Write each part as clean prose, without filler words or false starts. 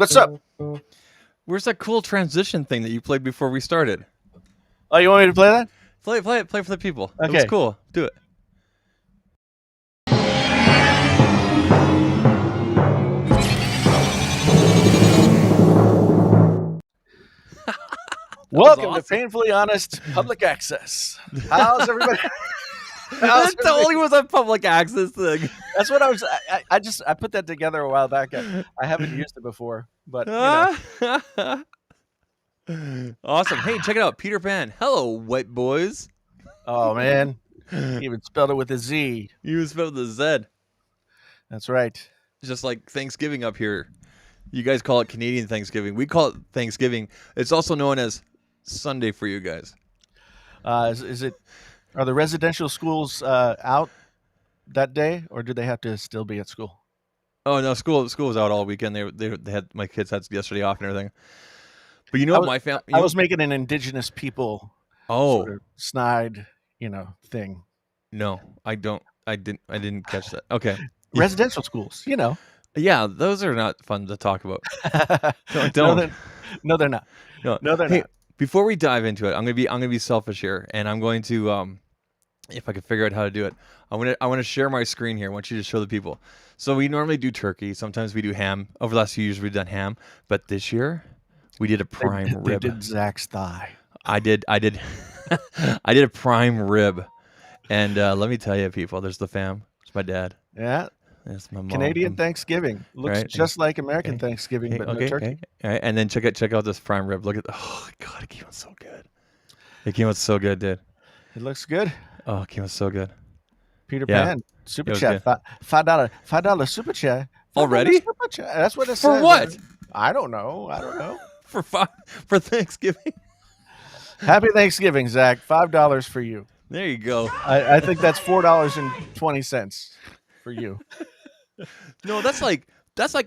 What's up? Where's that cool transition thing that you played before we started? Oh, you want me to play that? Play it for the people. It Okay. was cool. Do it. Welcome to awesome. Painfully Honest Public Access. How's everybody? How's That totally was a public access thing. That's what I was. I put that together a while back. I haven't used it before, but you know. Awesome. Hey, check it out. Peter Pan. Hello, white boys. Oh man, he even spelled it with a Z. You spelled the Z. That's right. Just like Thanksgiving up here. You guys call it Canadian Thanksgiving. We call it Thanksgiving. It's also known as Sunday for you guys. Is it? Are the residential schools out that day, or do they have to still be at school? Oh no, school was out all weekend. They had my kids had yesterday off and everything. But you know what my family? I was making an indigenous people sort of snide, thing. No, I don't. I didn't catch that. Okay. Residential schools, Yeah, those are not fun to talk about. Don't. No, they're not. No, they're not. Before we dive into it, I'm gonna be selfish here, and I'm going to if I can figure out how to do it, I want to share my screen here. I want you to show the people. So we normally do turkey. Sometimes we do ham. Over the last few years, we've done ham, but this year we did a prime rib. They did Zach's thigh. I did I did a prime rib, and let me tell you, people, there's the fam. It's my dad. Yeah. That's my mom. Canadian Thanksgiving looks just like American Thanksgiving, but no turkey. All right, and then check out this prime rib. Look at oh god, it came out so good. It came out so good, dude. It looks good. Oh, it came out so good. Peter Pan super chat, $5 super chat. Already? Super chat. That's what it says. For what? I don't know. For Thanksgiving. Happy Thanksgiving, Zach. $5 for you. There you go. I think that's $4.20 for you. No, that's like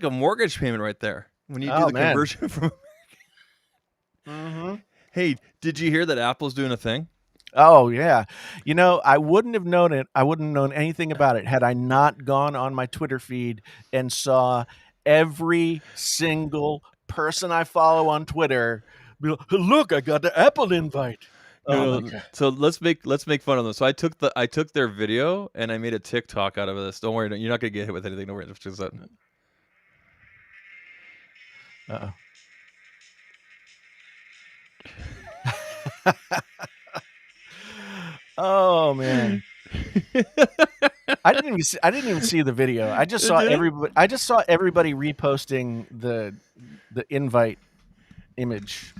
a mortgage payment right there when you do the conversion from Mm-hmm. Hey, did you hear that Apple's doing a thing? Oh yeah. I wouldn't have known it. I wouldn't have known anything about it had I not gone on my Twitter feed and saw every single person I follow on Twitter be like, look, I got the Apple invite. So let's make fun of them. So I took their video and I made a TikTok out of this. Don't worry, you're not gonna get hit with anything. Don't worry. Uh-oh. Oh man. I didn't even see the video. I just saw everybody reposting the invite image.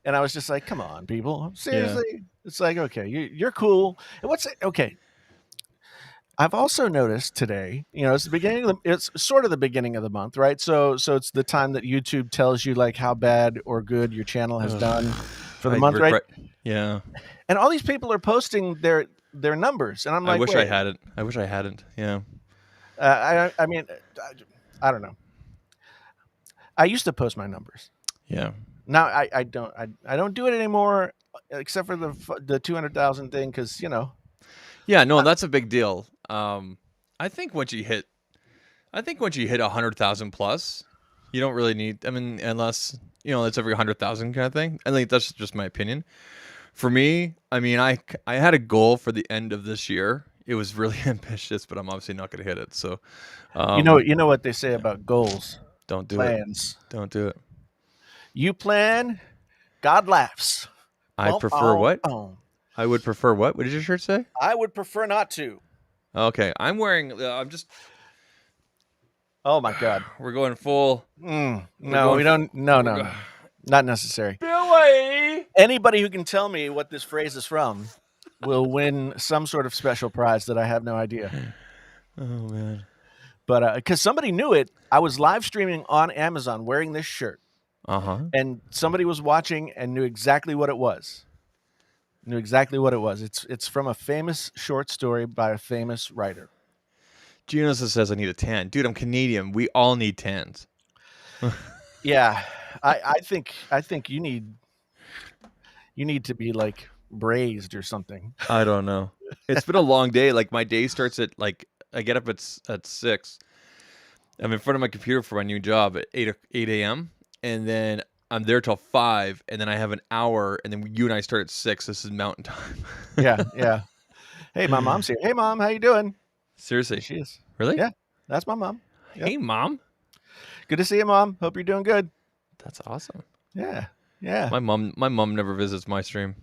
And I was just like, come on, people. Seriously? Yeah. It's like, okay, you're cool. And okay. I've also noticed today, it's the beginning it's sort of the beginning of the month, right? So it's the time that YouTube tells you like how bad or good your channel has done for the month, right? Yeah. And all these people are posting their numbers, and I'm like, I wish I hadn't. Yeah. I mean, I don't know. I used to post my numbers. Yeah. Now I don't do it anymore, except for the 200,000 thing, because Yeah, no, that's a big deal. I think once you hit 100,000 plus, you don't really need. I mean, unless it's every 100,000 kind of thing. I think that's just my opinion. For me, I mean, I had a goal for the end of this year. It was really ambitious, but I'm obviously not going to hit it. So, you know what they say about goals. Don't do plans. it. Don't do it. You plan, God laughs. I prefer what? I would prefer what? What did your shirt say? I would prefer not to. Okay, I'm wearing. I'm just. Oh my God, we're going full. No, we don't. No, not necessary. Billy! Anybody who can tell me what this phrase is from will win some sort of special prize that I have no idea. Oh man! But because somebody knew it, I was live streaming on Amazon wearing this shirt. And somebody was watching and knew exactly what it was. It's from a famous short story by a famous writer. Gino says I need a tan. Dude, I'm Canadian. We all need tans. Yeah. I think you need to be like braised or something. I don't know. It's been a long day. Like my day starts at like I get up at 6. I'm in front of my computer for my new job at 8 a.m. and then I'm there till 5, and then I have an hour, and then you and I start at 6. This is mountain time. Yeah, yeah. Hey, my mom's here. Hey, mom, how you doing? There Seriously. she is. Really? Yeah, that's my mom. Yep. Hey, Mom. Good to see you, mom. Hope you're doing good. That's awesome. Yeah, yeah, My mom never visits my stream.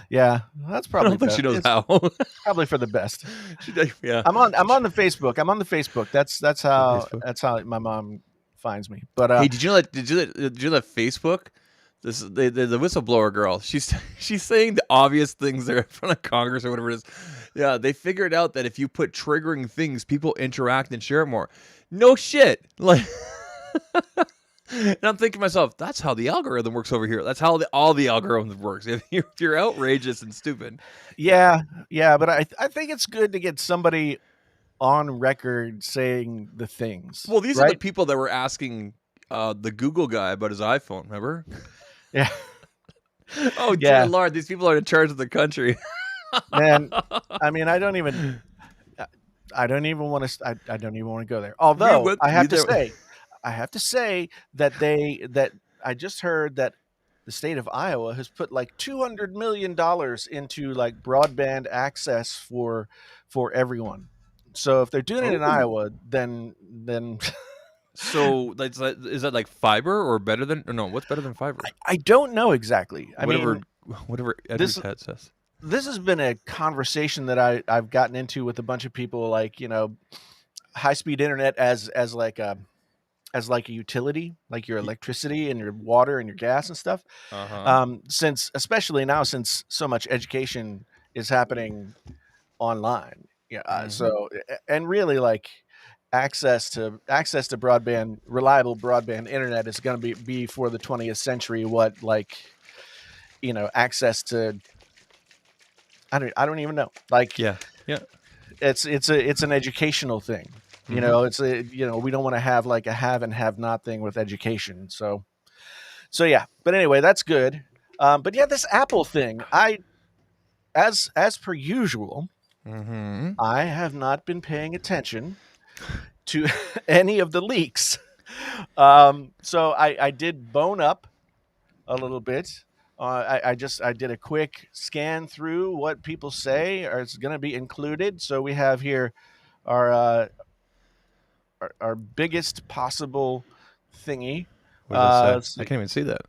yeah. That's I probably don't think she knows it's how. probably for the best. Yeah. I'm on the Facebook. I'm on the Facebook. That's The Facebook. how my mom finds me. But Hey, did you let Facebook? This is the whistleblower girl. She's saying the obvious things there in front of Congress or whatever it is. Yeah, they figured out that if you put triggering things, people interact and share more. No shit. Like, and I'm thinking to myself, that's how the algorithm works over here. That's how all the algorithms works. If you're outrageous and stupid. yeah, yeah. But I think it's good to get somebody on record saying the things. Well, these are the right? people that were asking the Google guy about his iPhone. Remember? Yeah, Oh dear yeah. Lord, these people are in charge of the country. Man, I mean, I don't even want to. I don't even want to go there. We Although went. I We have to there. say, that I just heard that the state of Iowa has put like $200 million into like broadband access for everyone. So if they're doing it in Oh. Iowa, then So is that like fiber or better than? Or no, what's better than fiber? I don't know exactly. I Whatever, mean, whatever Edward this Ted says. this has been a conversation that I've gotten into with a bunch of people, like, high speed internet as like a utility, like your electricity and your water and your gas and stuff. Uh huh. Since especially now, since so much education is happening online, yeah. Mm-hmm. And really, like, access to broadband, reliable broadband internet is going to be for the 20th century. What, like, access to, I don't even know. Like, Yeah. Yeah. it's an educational thing. Mm-hmm. We don't want to have like a have and have not thing with education. So yeah. But anyway, that's good. But yeah, this Apple thing, as per usual, Mm-hmm. I have not been paying attention to any of the leaks. So I did bone up a little bit. I did a quick scan through what people say is going to be included. So we have here our our biggest possible thingy. What does that say? Let's I see. can't even see that.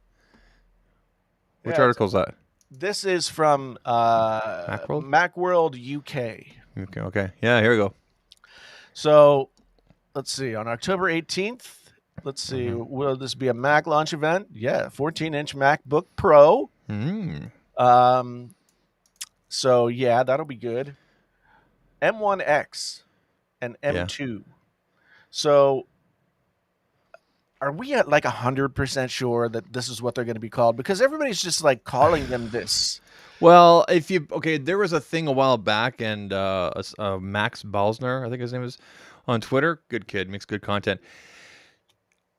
Which Yeah, article is that? this is from Macworld. Macworld UK. Okay. Okay. Yeah. Here we go. So let's see. On October 18th, let's see. Mm-hmm. Will this be a Mac launch event? Yeah, 14-inch MacBook Pro. Mm. Um, so yeah, that'll be good. M1X and Yeah. M2. So are we at like 100% sure that this is what they're going to be called? Because everybody's just like calling them this. Well, there was a thing a while back, and Max Balzner, I think his name is, on Twitter. Good kid, makes good content.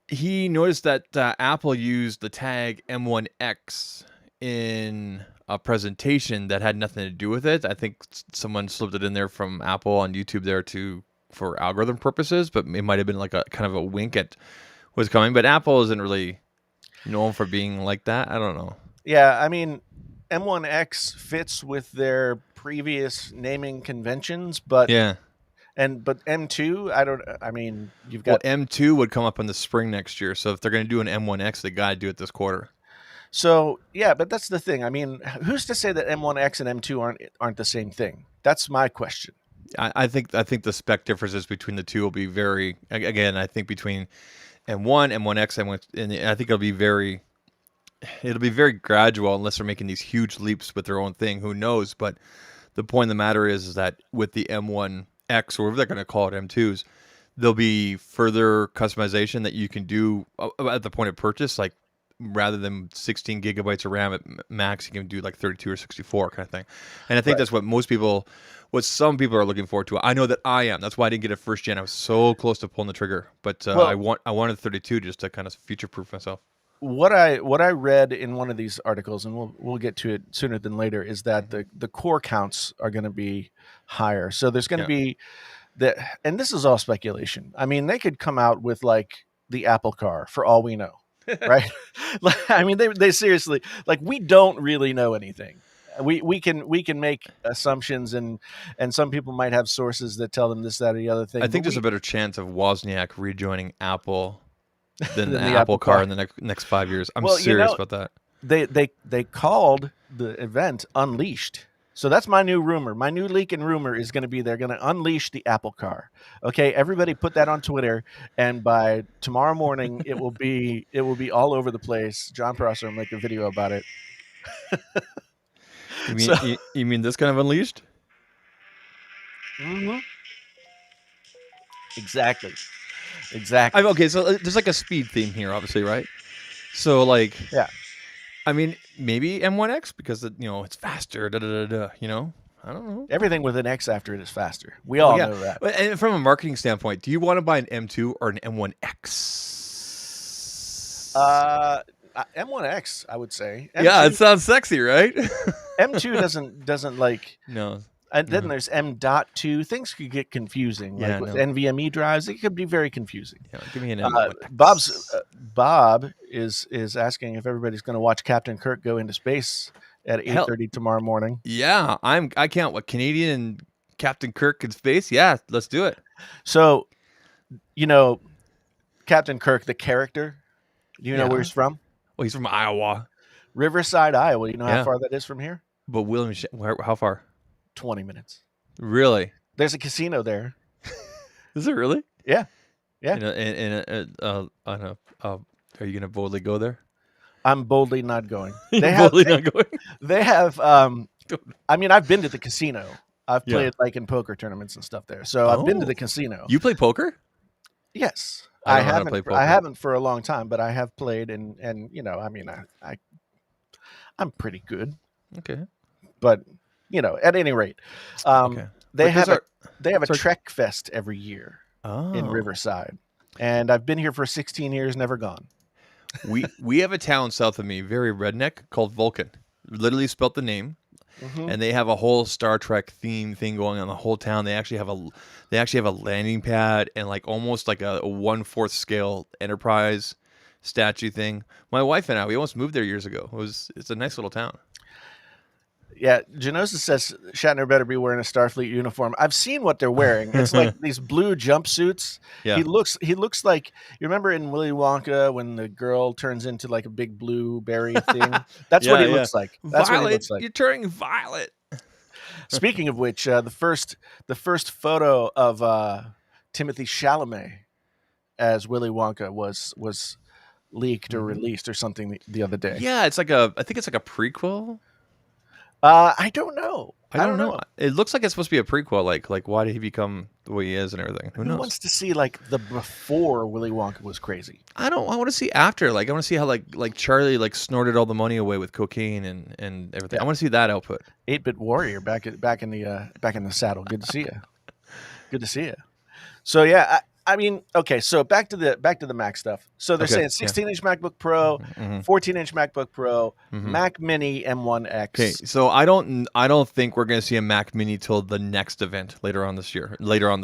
He noticed that Apple used the tag M1X in a presentation that had nothing to do with it. I think someone slipped it in there from Apple on YouTube there for algorithm purposes, but it might have been like a kind of a wink at what's coming. But Apple isn't really known for being like that. I don't know. Yeah, I mean, M1X fits with their previous naming conventions, but Yeah. M2, I mean, you've Well, got. M2 would come up in the spring next year. So if they're going to do an M1X, they got to do it this quarter. So yeah, but that's the thing. I mean, who's to say that M1X and M2 aren't the same thing? That's my question. I think the spec differences between the two will be very. Again, I think between M1, M1X, M1, and I think it'll be very gradual unless they're making these huge leaps with their own thing. Who knows? But the point of the matter is that with the M1X, or whatever they're going to call it, M2s, there'll be further customization that you can do at the point of purchase. Like, rather than 16 gigabytes of RAM at max, you can do like 32 or 64 kind of thing. And I think Right. that's what some people are looking forward to. I know that I am. That's why I didn't get a first gen. I was so close to pulling the trigger, but Well, I wanted 32 just to kind of future proof myself. what I read in one of these articles, and we'll get to it sooner than later, is that the core counts are going to be higher. So there's going to Yeah. be that, and this is all speculation. I mean, they could come out with like the Apple Car for all we know, right? I mean, they seriously, like, we don't really know anything. We can make assumptions, and some people might have sources that tell them this, that, or the other thing. I think but there's a better chance of Wozniak rejoining Apple than the Than the Apple Apple car Car. in the next 5 years. I'm Well, you serious know, about that. they called the event Unleashed. So that's my new rumor. My new leak and rumor is going to be they're going to unleash the Apple Car. Okay, everybody put that on Twitter, and by tomorrow morning it will be all over the place. John Prosser will make a video about it. You mean So- you mean this kind of unleashed? Mhm. Exactly. Okay, so there's like a speed theme here, obviously, right? So like, Yeah. I mean, maybe M1X because it's faster. You know, I don't know. Everything with an X after it is faster. We all know that. But- And from a marketing standpoint, do you want to buy an M2 or an M1X? M1X, I would say. Yeah, M2, it sounds sexy, right? M2 doesn't like. No. And then there's M.2. Things could get confusing. Yeah, Like with no. NVMe drives, it could be very confusing. Yeah, give me an M1X. Bob is asking if everybody's going to watch Captain Kirk go into space at 8:30 tomorrow morning. Yeah, I can't. What, Canadian and Captain Kirk in space? Yeah, let's do it. So, Captain Kirk, the character. Do you know where he's from? Well, he's from Iowa, Riverside, Iowa. You know Yeah. how far that is from here? but how far? 20 minutes. Really? There's a casino there. Is it really? Yeah. Yeah. Are you gonna boldly go there? I'm boldly not going. Boldly not going. They have. I mean, I've been to the casino. I've Yeah. played like in poker tournaments and stuff there. So I've been to Oh. the casino. You play poker? Yes, I I don't know how to haven't. play poker. I haven't for a long time, but I have played, and I mean, I'm pretty good. Okay. But at any rate, Okay. they But have those they have a sorry. Trek Fest every year Oh. in Riverside, and I've been here for 16 years, never gone. we have a town south of me, very redneck, called Vulcan. Literally spelt the name. Mhm. And they have a whole Star Trek theme thing going on the whole town. They actually have a landing pad and like almost like a 1/4 scale Enterprise statue thing. My wife and I, we almost moved there years ago. It's a nice little town. Yeah, Genosis says Shatner better be wearing a Starfleet uniform. I've seen what they're wearing. It's like these blue jumpsuits. Yeah. He looks like, you remember in Willy Wonka when the girl turns into like a big blue berry thing? That's what Yeah, he yeah. looks like. That's what he Violet, looks like. you're turning violet. Speaking of which, the first photo of Timothy Chalamet as Willy Wonka was leaked or released or something the other day. Yeah, I think it's like a prequel. I don't know. I don't know. It looks like it's supposed to be a prequel. Like why did he become the way he is and everything? Who Who knows? wants to see like the before Willy Wonka was crazy? I want to see after. Like I want to see how like Charlie like snorted all the money away with cocaine and everything. Yeah. I want to see that output. 8-Bit Warrior back in the saddle. Good to see you. Good to see you. So yeah, I mean, okay. So back to the Mac stuff. So they're Okay, saying 16-inch MacBook Pro, Mhm. 14-inch MacBook Pro, Mhm. Mac Mini M1X. Okay, so I don't think we're going to see a Mac Mini till the next event later on this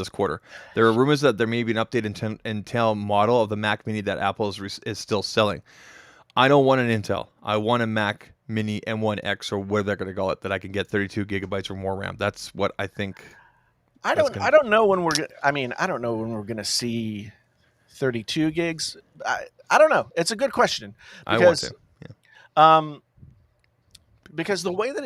quarter. There are rumors that there may be an update Intel model of the Mac Mini that Apple is still selling. I don't want an Intel. I want a Mac Mini M1X or whatever they're going to call it that I can get 32 gigabytes or more RAM. That's what I think. I don't know when we're. I don't know when we're going to see 32 gigs. I don't know. It's a good question I want to. Yeah. Because the way that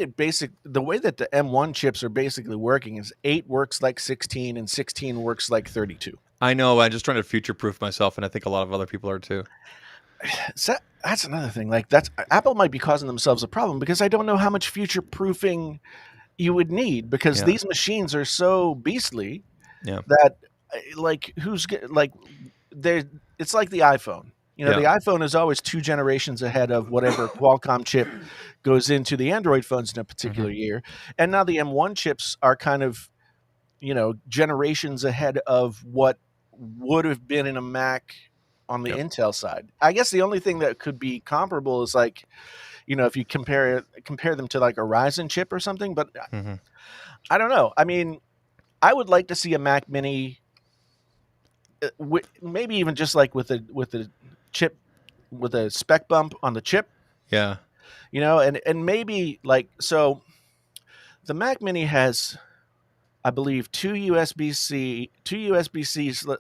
the M1 chips are basically working is 8 works like 16 and 16 works like 32. I know. I'm just trying to future-proof myself, and I think a lot of other people are too. So that's another thing. Like Apple might be causing themselves a problem because I don't know how much future proofing you would need because Yeah. these machines are so beastly Yeah. that it's like the iPhone. The iPhone is always 2 generations ahead of whatever Qualcomm chip goes into the Android phones in a particular year. And now the M1 chips are kind of, generations ahead of what would have been in a Mac on the Yep. Intel side. I guess the only thing that could be comparable is like, if you compare them to like a Ryzen chip or something, but Mhm. I don't know. I mean, I would like to see a Mac Mini, maybe even just like with a chip, with a spec bump on the chip, Yeah. and maybe like so. The Mac Mini has, I believe, two USB-C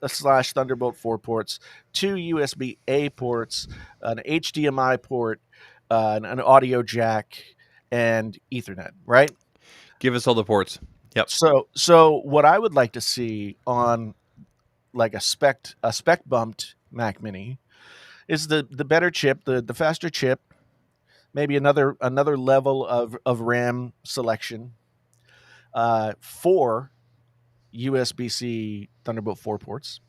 slash Thunderbolt 4 ports, two USB-A ports, an HDMI port, an audio jack, and Ethernet. Right. Give us all the ports. Yep. So what I would like to see on like a spec bumped Mac Mini is the better chip, the faster chip, maybe another level of RAM selection, 4 USB-C Thunderbolt 4 ports,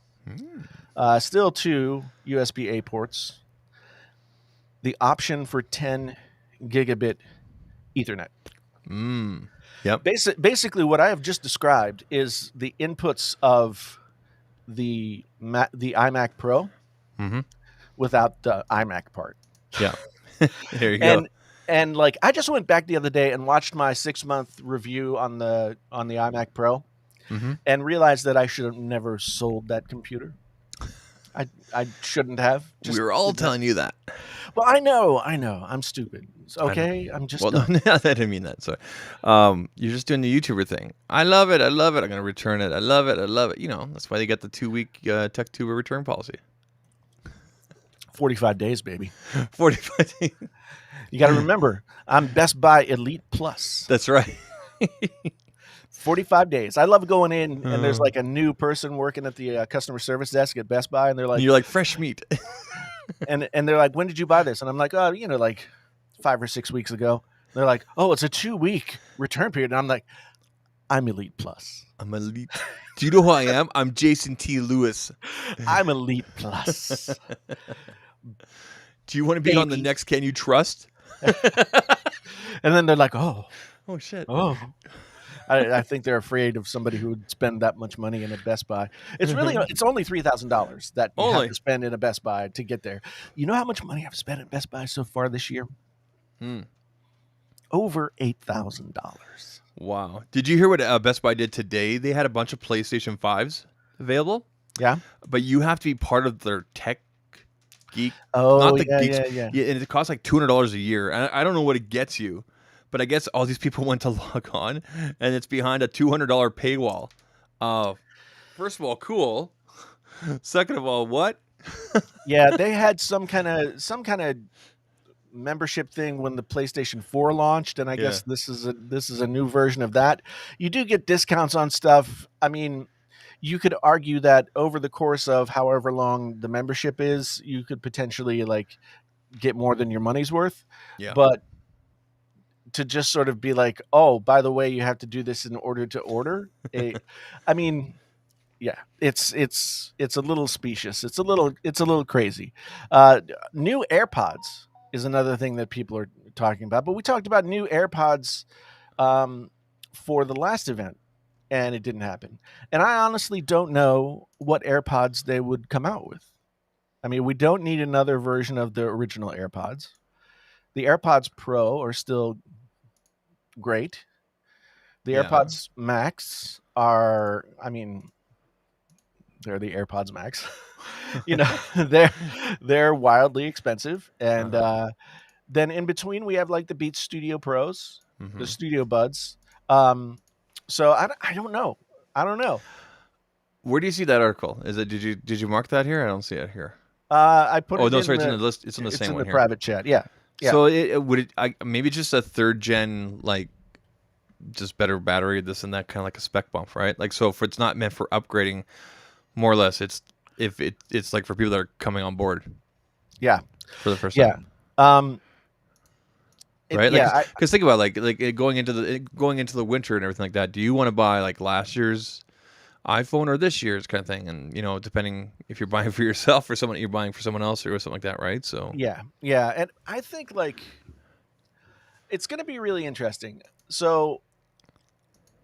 still 2 USB-A ports, the option for 10 gigabit Ethernet. Yep. Basically, what I have just described is the inputs of the iMac Pro without the iMac part. Yeah. There you go. And like I just went back the other day and watched my 6-month review on the iMac Pro, and realized that I should have never sold that computer. I shouldn't have. We were all telling you that. Well, I know. I'm stupid. Okay, I'm just. Well, no, I didn't mean that. Sorry. You're just doing the YouTuber thing. I love it. I'm gonna return it. I love it. That's why they got the 2-week TechTuber return policy. 45 days, baby. 45 days. You got to remember, I'm Best Buy Elite Plus. That's right. 45 days. I love going in and there's like a new person working at the customer service desk at Best Buy, and they're like, you're like fresh meat. and they're like, when did you buy this? And I'm like, oh, like 5 or 6 weeks ago. They're like, oh, it's a 2-week return period. And I'm like, I'm Elite Plus. I'm Elite. Do you know who I am? I'm Jason T. Lewis. I'm Elite Plus. Do you want to be on the next Can You Trust? And then they're like, oh shit. Oh, I think they're afraid of somebody who would spend that much money in a Best Buy. It's only $3,000 that you have to spend in a Best Buy to get there. You know how much money I've spent at Best Buy so far this year? Over $8,000. Wow. Did you hear what Best Buy did today? They had a bunch of PlayStation 5s available. Yeah. But you have to be part of their tech geek. Oh, not the yeah. And it costs like $200 a year. And I don't know what it gets you. But I guess all these people went to log on, and it's behind a $200 paywall. First of all, cool. Second of all, what? Yeah, they had some kind of membership thing when the PlayStation 4 launched, and I guess this is a new version of that. You do get discounts on stuff. I mean, you could argue that over the course of however long the membership is, you could potentially like get more than your money's worth. Yeah. But to just sort of be like, oh, by the way, you have to do this in order to order. I mean, yeah, it's a little specious. It's a little crazy. New AirPods is another thing that people are talking about. But we talked about new AirPods for the last event, and it didn't happen. And I honestly don't know what AirPods they would come out with. I mean, we don't need another version of the original AirPods. The AirPods Pro are still great. The AirPods Max are, I mean, they're the AirPods Max. They're wildly expensive. And then in between we have like the Beats Studio Pros, the Studio Buds. So I don't know. Where do you see that article? Is it did you mark that here? I don't see it here. I put it. It's in the list. It's in the same one here. Private chat. Yeah. So maybe just a 3rd gen, like just better battery, this and that, kind of like a spec bump, right? Like, so if it's not meant for upgrading, more or less, it's like for people that are coming on board. Yeah. For the first time. Right? Because think about like going into the winter and everything like that. Do you want to buy like last year's iPhone or this year's kind of thing? And depending if you're buying for yourself or you're buying for someone else or something like that, right? So yeah, and I think like it's going to be really interesting. So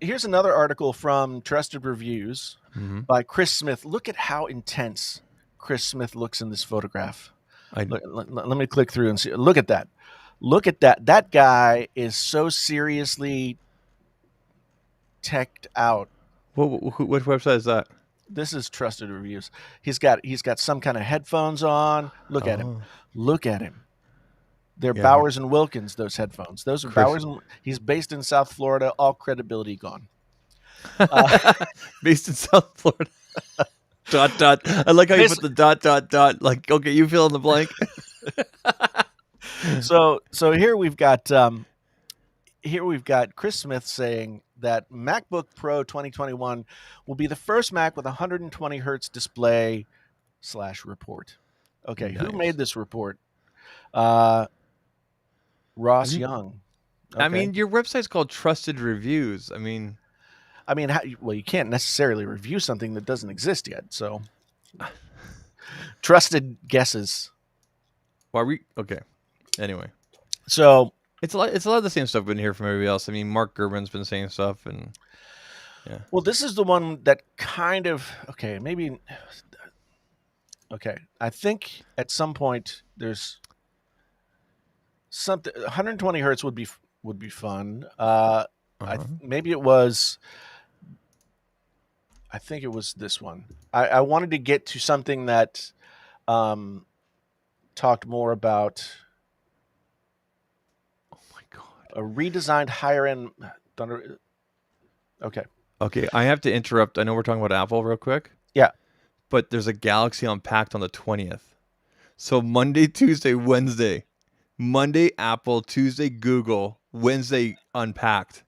here's another article from Trusted Reviews by Chris Smith. Look at how intense Chris Smith looks in this photograph. Let me click through and see. Look at that. That guy is so seriously teched out What website is that? This is Trusted Reviews. He's got some kind of headphones on. Look at him. Oh, Look at him. They're yeah. Bowers and Wilkins, those headphones. Those are Chris. Bowers and he's based in South Florida, all credibility gone. Uh, Based in South Florida. Dot dot. I like how you put the dot dot dot. Like, okay, you fill in the blank. so here we've got Chris Smith saying that MacBook Pro 2021 will be the first Mac with 120 hertz display / report. Okay, Nice. who made this report? Ross You- Young. I Okay. mean, your website's called Trusted Reviews. I mean, well, you can't necessarily review something that doesn't exist yet. So, trusted guesses. why we okay? Anyway, So, it's a lot of the same stuff we've been hearing from everybody else. I mean, Mark Gurman's been saying stuff, and well, this is the one that kind of maybe. Okay, I think at some point there's something. 120 hertz would be fun. Maybe it was. I think it was this one. I wanted to get to something that talked more about a redesigned higher end Thunder. Okay. Okay, I have to interrupt. I know we're talking about Apple real quick. Yeah. But there's a Galaxy Unpacked on the 20th. So Monday, Tuesday, Wednesday. Monday, Apple. Tuesday, Google. Wednesday, Unpacked.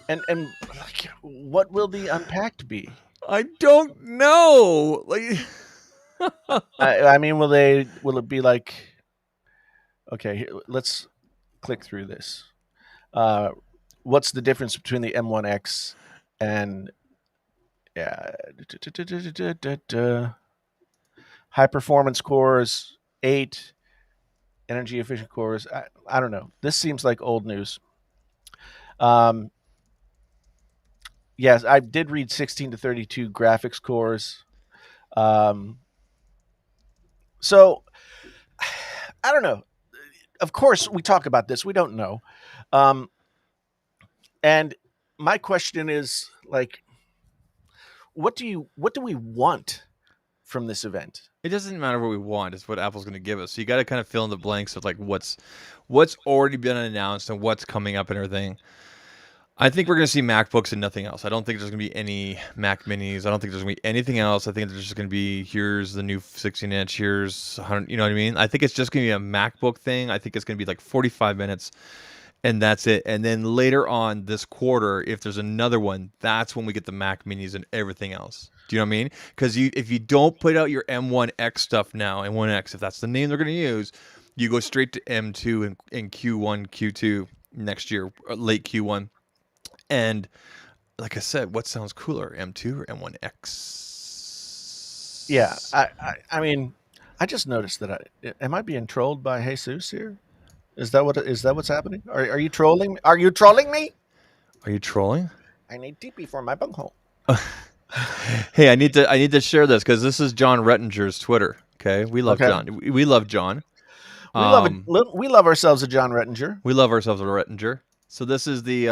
And like, what will the Unpacked be? I don't know. Like, I mean, will it be like? Okay, let's click through this. What's the difference between the M1X and high performance cores, 8 energy efficient cores? I don't know. This seems like old news. Yes, I did read 16 to 32 graphics cores. So I don't know. Of course, we talk about this. We don't know. And my question is, like, what do we want from this event? it doesn't matter what we want. It's what Apple's going to give us. So you got to kind of fill in the blanks of like what's already been announced and what's coming up and everything. I think we're going to see MacBooks and nothing else. I don't think there's going to be any Mac Minis. I don't think there's going to be anything else. I think there's just going to be, here's the new 16-inch, here's 100, you know what I mean? I think it's just going to be a MacBook thing. I think it's going to be like 45 minutes, and that's it. And then later on this quarter, if there's another one, that's when we get the Mac Minis and everything else. Do you know what I mean? Because if you don't put out your M1X stuff now, M1X, if that's the name they're going to use, you go straight to M2 in Q1, Q2 next year, late Q1. And like I said, what sounds cooler, M2 or M1X? Yeah, I mean, I just noticed that am I being trolled by Jesus here? Is that what's happening? Are you trolling me? Are you trolling me? Are you trolling? I need TP for my bunghole. Hey, I need to share this because this is John Rettinger's Twitter. Okay, we love John. We love John. We love ourselves a John Rettinger. We love ourselves a Rettinger. So this is the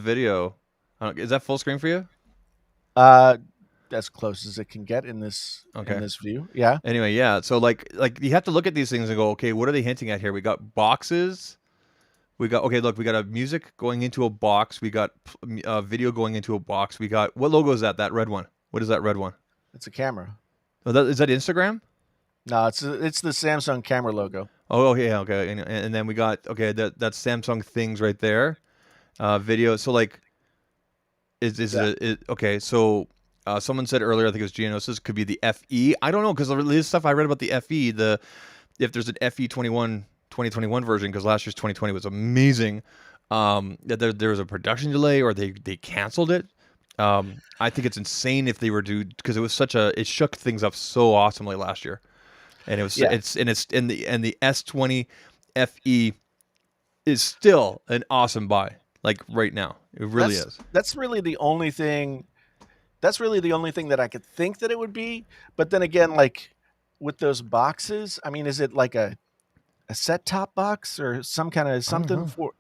video. Is that full screen for you? As close as it can get in this Okay. in this view. Yeah. Anyway, yeah. So like you have to look at these things and go, okay, what are they hinting at here? We got boxes. We got look, we got a music going into a box. We got a video going into a box. We got, what logo is that? That red one. What is that red one? It's a camera. Oh, is that Instagram? No, it's the Samsung camera logo. Oh, yeah, okay. And then we got, okay, that's Samsung things right there. Video. So like, okay? So someone said earlier, I think it was Geonosis, could be the FE. I don't know because the stuff I read about the FE, if there's an FE 2021 version, because last year's 2020 was amazing. That there was a production delay or they canceled it. I think it's insane if they were to, because it shook things up so awesomely last year. And the S20 FE is still an awesome buy. Like right now, it really is. That's really the only thing. That's really the only thing that I could think that it would be. But then again, like with those boxes, I mean, is it like a set top box or some kind of something for?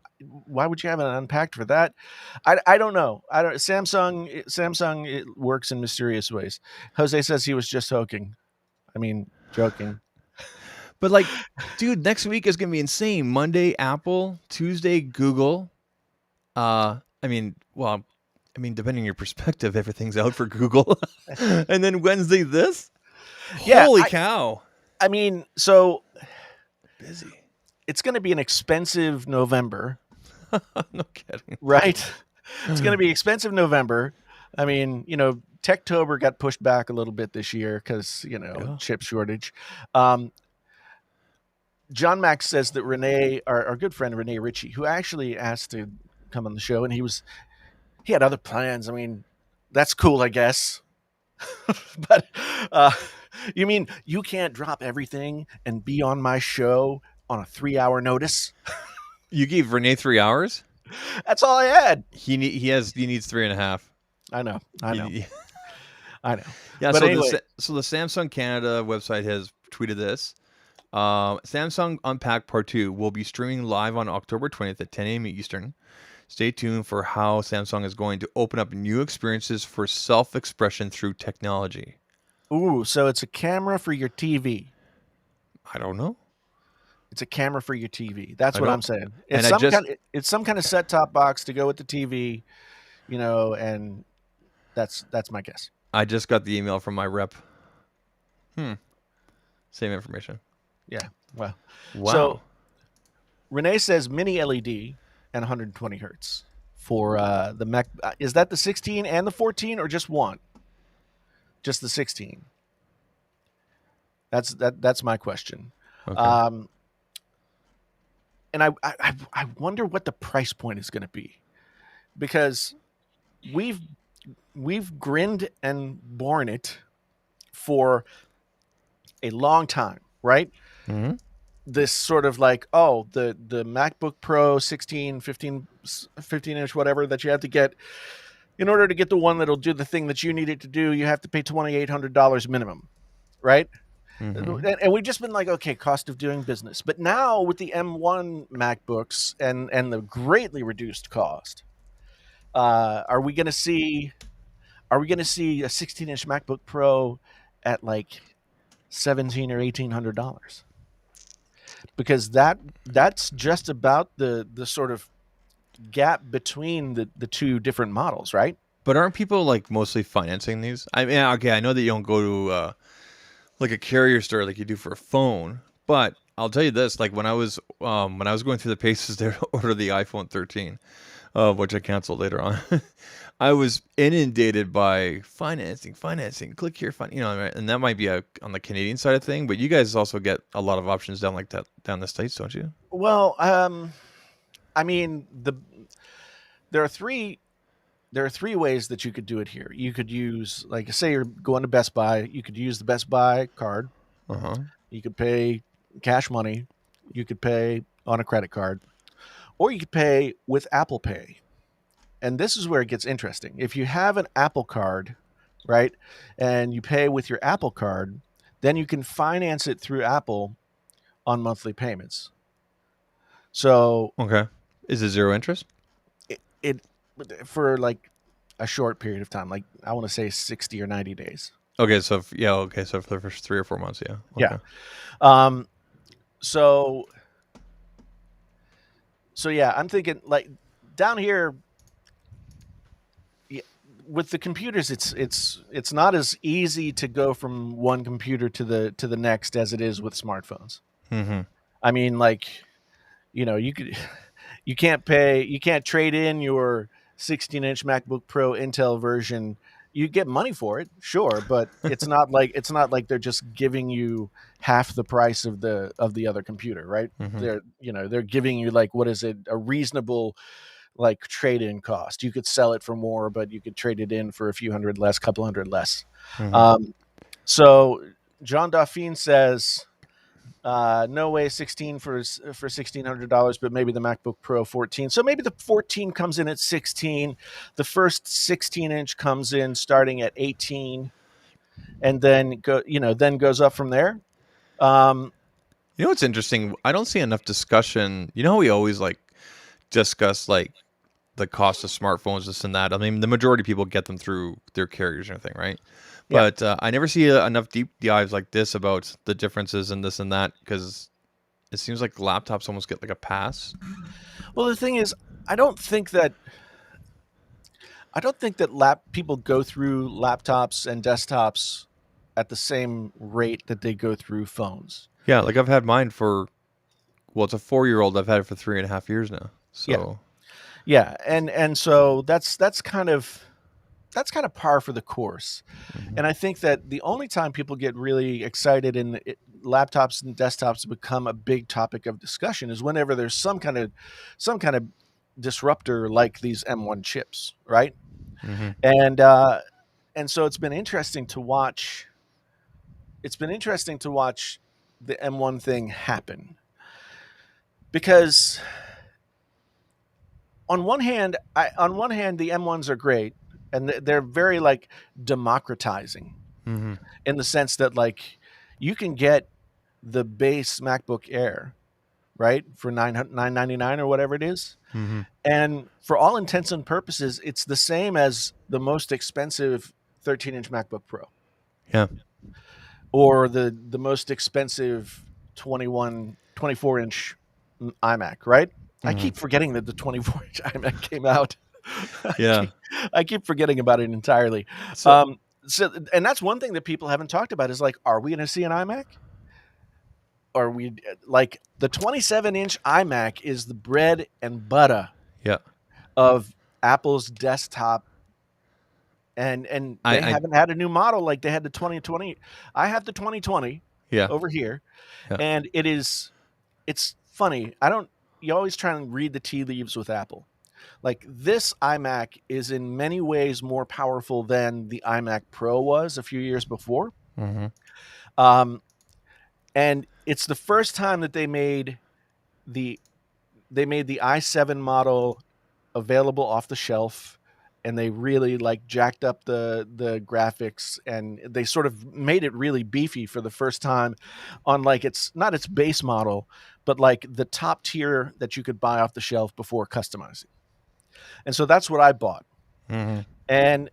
why would you have an unpacked for that? I don't know. I don't. Samsung it works in mysterious ways. Jose says he was just joking. I mean, joking. But like, dude, next week is gonna be insane. Monday, Apple. Tuesday, Google. I mean, well, I mean, depending on your perspective, everything's out for Google. And then Wednesday, this. Yeah, Holy cow! I mean, so Busy. it's going to be an expensive November, No kidding. right? It's going to be expensive November. I mean, Techtober got pushed back a little bit this year because Yeah. chip shortage. John Max says that Renee, our good friend Renee Ritchie, who actually asked to come on the show, and he had other plans. I mean, that's cool, I guess. But you mean you can't drop everything and be on my show on a 3-hour notice? You gave Renee 3 hours. That's all I had. He needs 3.5. I know. I know. Yeah. But So anyway, the Samsung Canada website has tweeted this. Samsung Unpacked Part 2 will be streaming live on October 20th at 10 a.m. Eastern. Stay tuned for how Samsung is going to open up new experiences for self-expression through technology. ooh, so it's a camera for your TV. I don't know. It's a camera for your TV. That's I what don't- I'm saying. and It's some kind of set-top box to go with the TV, and that's my guess. I just got the email from my rep. Same information. Yeah. Well, Wow. So Renee says mini LED and 120 hertz for the Mac. Is that the 16 and the 14, or just one? Just the 16. That's my question. Okay. And I wonder what the price point is going to be, because we've grinned and borne it for a long time, right? Mhm. This sort of like, oh, the MacBook Pro 16, 15 inch, whatever, that you have to get in order to get the one that'll do the thing that you need it to do. You have to pay $2,800 minimum, right? Mhm. And we've just been like, okay, cost of doing business. But now with the M1 MacBooks and the greatly reduced cost, are we going to see a 16-inch MacBook Pro at like $1,700 or $1,800? Because that's just about the sort of gap between the two different models, right? But aren't people like mostly financing these? I mean, okay, I know that you don't go to like a carrier store like you do for a phone, but I'll tell you this: like when I was going through the paces there to order the iPhone 13, which I canceled later on, I was inundated by financing. Click here, right? And that might be on the Canadian side of thing, but you guys also get a lot of options down like that down the States, don't you? Well, I mean, there are three ways that you could do it here. You could use, like, say you're going to Best Buy, you could use the Best Buy card. Uh-huh. You could pay cash money. You could pay on a credit card, or you could pay with Apple Pay. And this is where it gets interesting. If you have an Apple card, right, and you pay with your Apple card, then you can finance it through Apple on monthly payments. So Okay. Is it zero interest? it for like a short period of time, like I want to say 60 or 90 days. Okay, so so for the first 3 or 4 months, yeah. Okay. Yeah. So yeah, I'm thinking like down here with the computers, it's not as easy to go from one computer to the next as it is with smartphones. Mm-hmm. I mean, like, you can't trade in your 16-inch MacBook Pro Intel version. You get money for it, sure, but it's not like they're just giving you half the price of the other computer, right? Mm-hmm. They're giving you, like, what is it, a reasonable like trade-in cost. You could sell it for more, but you could trade it in for a few hundred less, couple hundred less. Mm-hmm. So John Dauphine says, no way 16 for $1,600, but maybe the MacBook Pro 14. So maybe the 14 comes in at 16. The first 16-inch comes in starting at 18, and then goes up from there. You know what's interesting? I don't see enough discussion. You know how we always like discuss like the cost of smartphones, this and that. I mean, the majority of people get them through their carriers and everything, right? Yeah. But I never see enough deep dives like this about the differences and this and that, because it seems like laptops almost get like a pass. Well, the thing is, I don't think that people go through laptops and desktops at the same rate that they go through phones. Yeah, like I've had mine for, well, it's a 4-year-old. I've had it for 3.5 years now. Yeah. So Yeah, and so that's kind of par for the course. And I think that the only time people get really excited and laptops and desktops become a big topic of discussion is whenever there's some kind of disruptor like these M1 chips, right? And so it's been interesting to watch. It's been interesting to watch the M1 thing happen, because on one hand, the M1s are great, and they're very like democratizing in the sense that like you can get the base MacBook Air, right, for $999 or whatever it is. And for all intents and purposes, it's the same as the most expensive 13-inch MacBook Pro. Yeah. Or the most expensive 24-inch iMac, right? I keep forgetting that the 24-inch iMac came out. Yeah. I keep forgetting about it entirely. So, And that's one thing that people haven't talked about is like, are we going to see an iMac? Or we like the 27-inch iMac is the bread and butter yeah. of Apple's desktop. And they haven't had a new model like they had the 2020. I have the 2020 over here, and it's funny. You always try and read the tea leaves with Apple. Like this iMac is in many ways more powerful than the iMac Pro was a few years before. And it's the first time that they made the i7 model available off the shelf, and they really like jacked up the graphics, and they sort of made it really beefy for the first time on like it's not its base model, but like the top tier that you could buy off the shelf before customizing. And so that's what I bought. And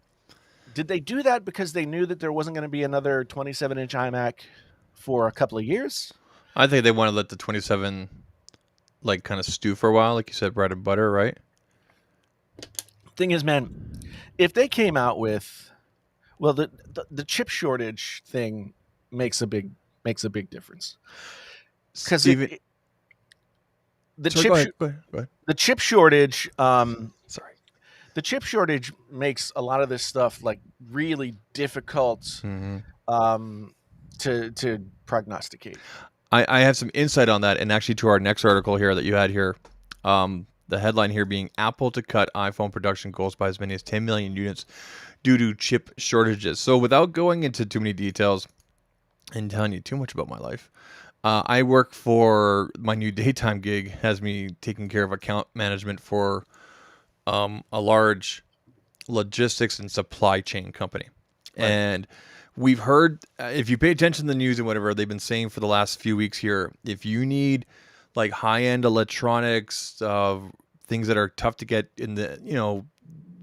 did they do that because they knew that there wasn't going to be another 27-inch iMac for a couple of years? I think they want to let the 27 like kind of stew for a while, like you said, bread and butter, right? Thing is, man, if they came out with, well, the chip shortage thing makes a big difference, because the chip shortage. Sorry. The chip shortage makes a lot of this stuff like really difficult to prognosticate. I have some insight on that, and actually to our next article here that you had here, the headline here being Apple to cut iPhone production goals by as many as 10 million units due to chip shortages. So without going into too many details and telling you too much about my life, I work for my new daytime gig has me taking care of account management for a large logistics and supply chain company. Right. And we've heard, if you pay attention to the news and whatever, they've been saying for the last few weeks here, if you need like high-end electronics, things that are tough to get in the,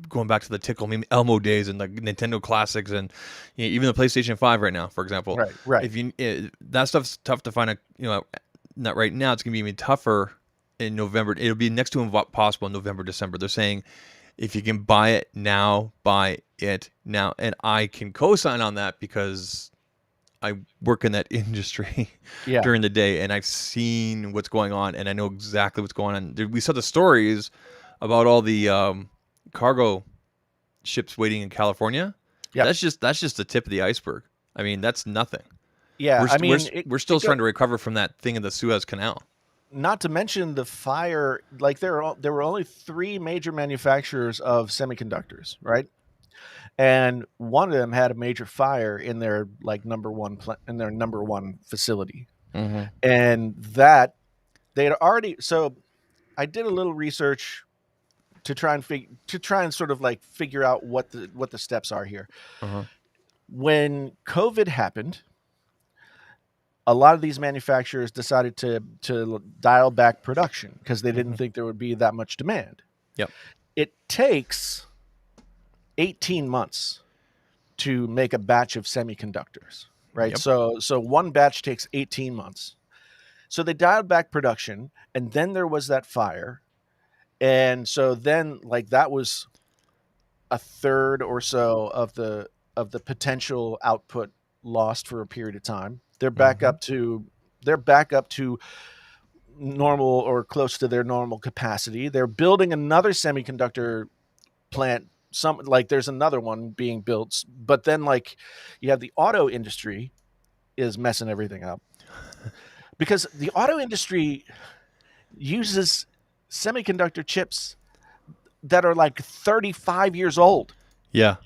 going back to the Tickle Me Elmo days and the Nintendo classics and even the PlayStation 5 right now, for example. Right. If that stuff's tough to find, not right now, it's going to be even tougher in November. It'll be next to impossible in November, December. They're saying if you can buy it now, buy it now. And I can co-sign on that because I work in that industry during the day, and I've seen what's going on, and I know exactly what's going on. We saw the stories about all the cargo ships waiting in California. Yeah, that's just the tip of the iceberg. I mean, that's nothing. Yeah, we're still trying to recover from that thing in the Suez Canal. Not to mention the fire. Like there were only 3 major manufacturers of semiconductors, right? And one of them had a major fire in their like number one facility, and that they had already. So I did a little research to try and sort of like figure out what the steps are here. When COVID happened, a lot of these manufacturers decided to dial back production because they didn't think there would be that much demand. Yep. It takes 18 months to make a batch of semiconductors, right? Yep. So one batch takes 18 months. So they dialed back production, and then there was that fire. And so then like that was a third or so of the potential output lost for a period of time. They're back up to normal or close to their normal capacity. They're building another semiconductor plant. There's another one being built, but then like you have the auto industry is messing everything up because the auto industry uses semiconductor chips that are like 35 years old. Yeah.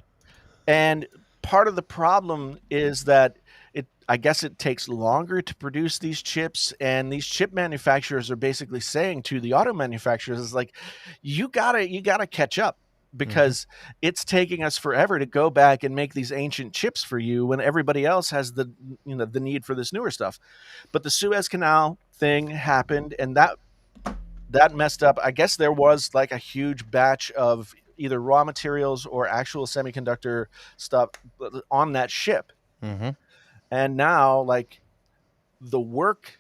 And part of the problem is that I guess it takes longer to produce these chips, and these chip manufacturers are basically saying to the auto manufacturers is like, you gotta catch up because it's taking us forever to go back and make these ancient chips for you when everybody else has the need for this newer stuff. But the Suez Canal thing happened, and that messed up. I guess there was like a huge batch of either raw materials or actual semiconductor stuff on that ship. And now, like, the work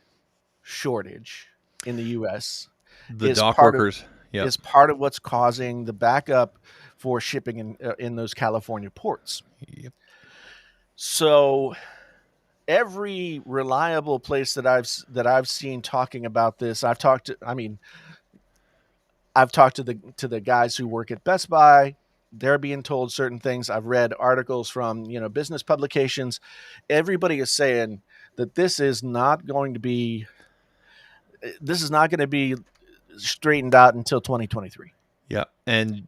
shortage in the U.S. The dock workers is part of what's causing the backup for shipping in those California ports. Yep. So every reliable place that I've seen talking about this, I've talked to the guys who work at Best Buy. They're being told certain things. I've read articles from, business publications. Everybody is saying that this is not going to be straightened out until 2023. Yeah. And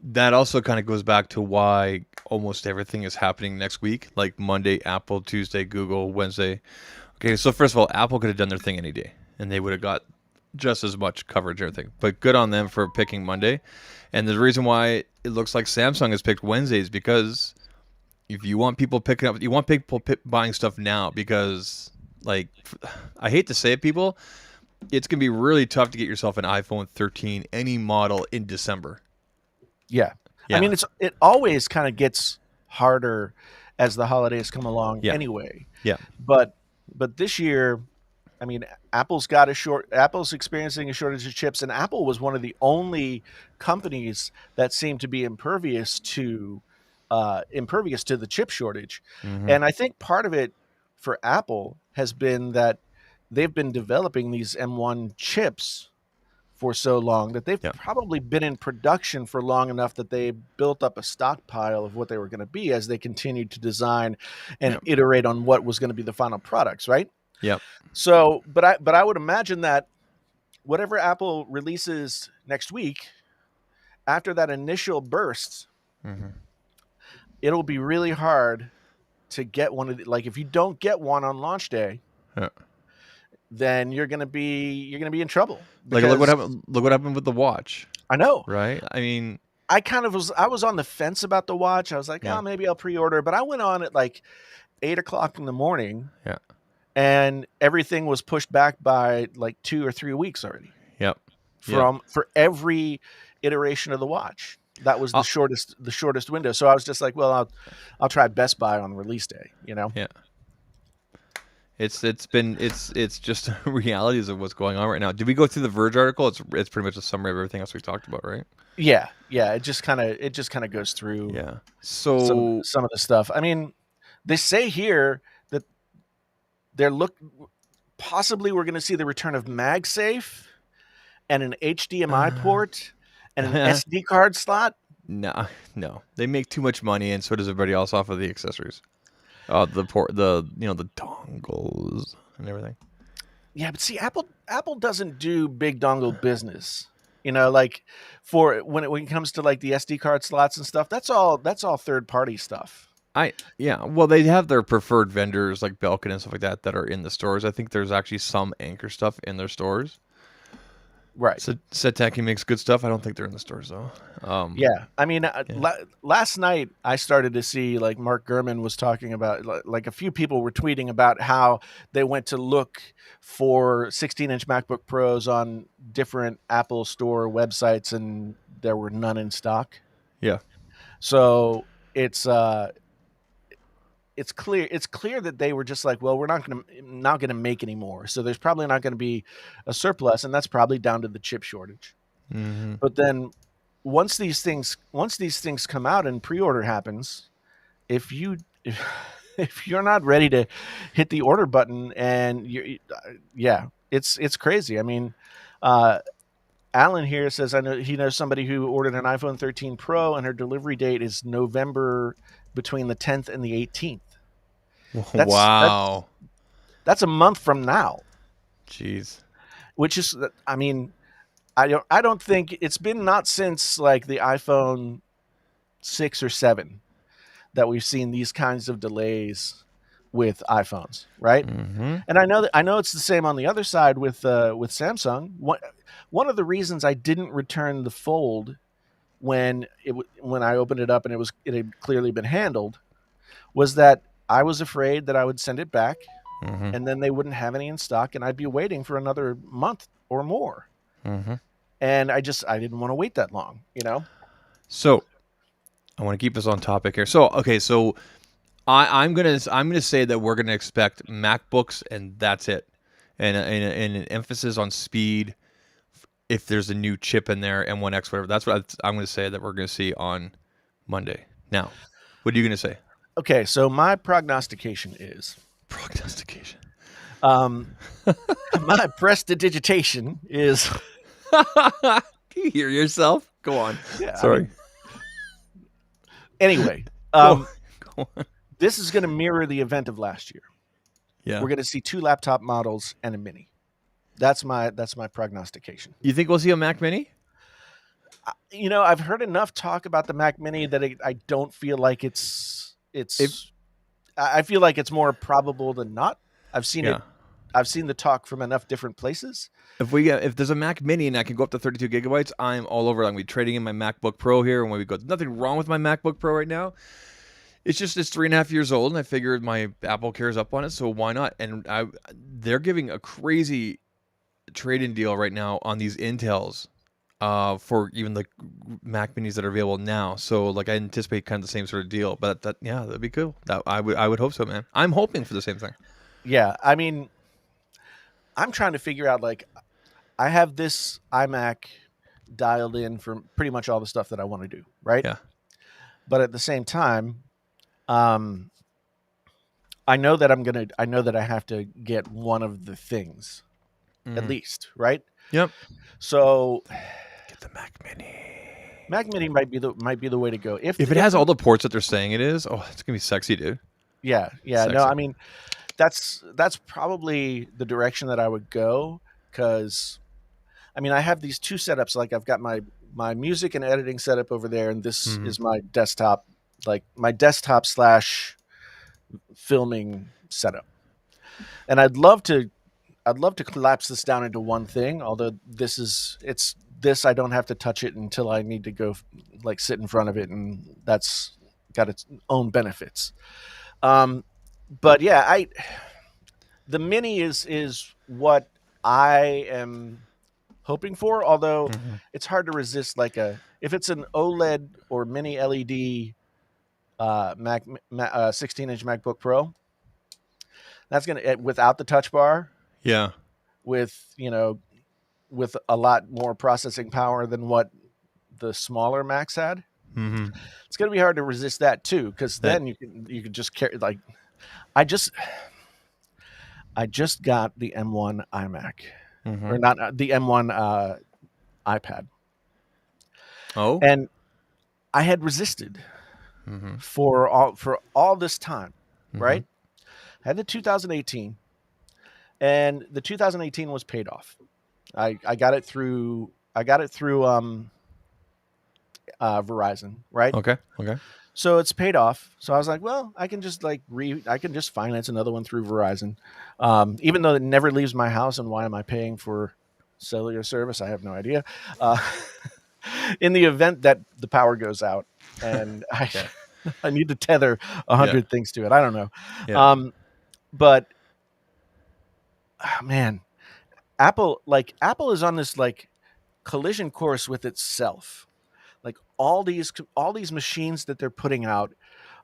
that also kind of goes back to why almost everything is happening next week, like Monday, Apple, Tuesday, Google, Wednesday. Okay. So first of all, Apple could have done their thing any day and they would have got just as much coverage and everything, but good on them for picking Monday. And the reason why it looks like Samsung has picked Wednesday is because if you want people picking up, you want people buying stuff now because, like, I hate to say it, people, it's going to be really tough to get yourself an iPhone 13, any model in December. Yeah. I mean, it always kind of gets harder as the holidays come along anyway. Yeah. But this year, I mean, Apple's experiencing a shortage of chips, and Apple was one of the only companies that seemed to be impervious to the chip shortage. And I think part of it for Apple has been that they've been developing these M1 chips for so long that they've probably been in production for long enough that they built up a stockpile of what they were going to be as they continued to design and iterate on what was going to be the final products, right? Yep. So, but I would imagine that whatever Apple releases next week, after that initial burst, it'll be really hard to get one of like if you don't get one on launch day, then you're gonna be in trouble. Like look what happened with the watch. I know, right? I mean, I was on the fence about the watch. I was like, oh, maybe I'll pre-order, but I went on at like 8:00 in the morning. Yeah. And everything was pushed back by like 2 or 3 weeks already. Yep. For every iteration of the watch, that was the shortest window. So I was just like, well, I'll try Best Buy on release day. Yeah. It's just realities of what's going on right now. Did we go through the Verge article? It's pretty much a summary of everything else we talked about, right? Yeah. It just kind of goes through. Yeah. So some of the stuff. I mean, they say here that possibly we're going to see the return of MagSafe and an HDMI port and an SD card slot. No, they make too much money, and so does everybody else off of the accessories, the port, the dongles and everything. Yeah, but see, Apple doesn't do big dongle business. Like for when it comes to like the SD card slots and stuff, that's all third party stuff. Well, they have their preferred vendors like Belkin and stuff like that are in the stores. I think there's actually some Anker stuff in their stores. Right. Setaki makes good stuff. I don't think they're in the stores though. Yeah, I mean, Yeah. last night I started to see like Mark Gurman was talking about like a few people were tweeting about how they went to look for 16-inch MacBook Pros on different Apple Store websites and there were none in stock. Yeah. So it's clear that they were just like, well, we're not going to make any more. So there's probably not going to be a surplus, and that's probably down to the chip shortage. Mm-hmm. But then once these things come out and pre-order happens, if you if you're not ready to hit the order button and yeah, it's crazy. I mean, Alan here says he knows somebody who ordered an iPhone 13 Pro and her delivery date is November between the 10th and the 18th. Wow. That's a month from now. Jeez. Which is, I mean, I don't think it's been not since like the iPhone 6 or 7 that we've seen these kinds of delays with iPhones, right? Mm-hmm. And I know it's the same on the other side with Samsung. One of the reasons I didn't return the Fold when I opened it up and it had clearly been handled was that I was afraid that I would send it back Mm-hmm. and then they wouldn't have any in stock and I'd be waiting for another month or more. Mm-hmm. And I didn't want to wait that long, you know? So I want to keep us on topic here. So I'm gonna say that we're gonna expect MacBooks and that's it, and an emphasis on speed. If there's a new chip in there, M1X, whatever, that's what I'm gonna say that we're gonna see on Monday. Now, what are you gonna say? Okay, so my prognostication is Prognostication. my prestidigitation is. Can you hear yourself? Go on. Yeah, Sorry. I mean, anyway, Go on. this is going to mirror the event of last year. Yeah. We're going to see 2 laptop models and a mini. That's my prognostication. You think we'll see a Mac Mini? You know, I've heard enough talk about the Mac Mini that I don't feel like it's. I feel like it's more probable than not. I've seen it. I've seen the talk from enough different places. If there's a Mac Mini and I can go up to 32 gigabytes, I'm all over. I'm gonna be trading in my MacBook Pro here, and when we go, nothing wrong with my MacBook Pro right now. It's just it's 3.5 years old, and I figured my Apple cares up on it, so why not? And they're giving a crazy trade-in deal right now on these Intels, for even the Mac Minis that are available now. So like I anticipate kind of the same sort of deal, but that'd be cool. That I would hope so, man. I'm hoping for the same thing. Yeah, I mean, I'm trying to figure out like I have this iMac dialed in for pretty much all the stuff that I want to do, right? Yeah. But at the same time, I know that I have to get one of the things at least, right? Yep. So Get the Mac Mini. Mac Mini might be the way to go. If it has all the ports that they're saying it is, it's gonna be sexy, dude. Yeah. Sexy. No, I mean, that's probably the direction that I would go because, I mean, I have these 2 setups. Like I've got my music and editing setup over there, and this is my desktop, like my desktop / filming setup. And I'd love to collapse this down into one thing. Although I don't have to touch it until I need to go like sit in front of it, and that's got its own benefits. But yeah, the mini is what I am hoping for. Although it's hard to resist if it's an OLED or mini LED 16-inch MacBook Pro. That's gonna without the touch bar. Yeah. With a lot more processing power than what the smaller Macs had. It's gonna be hard to resist that too, because then you can just carry like. I just got the M1 iMac, or not the M1 iPad. Oh, and I had resisted for all this time, right? I had the 2018, and the 2018 was paid off. I got it through Verizon, right? Okay. So it's paid off. So I was like, well, I can just finance another one through Verizon, even though it never leaves my house. And why am I paying for cellular service. I have no idea. Uh, in the event that the power goes out and Yeah. I need to tether a Yeah. hundred things to it. I don't know. Yeah. But man, Apple is on this like collision course with itself. Like all these machines that they're putting out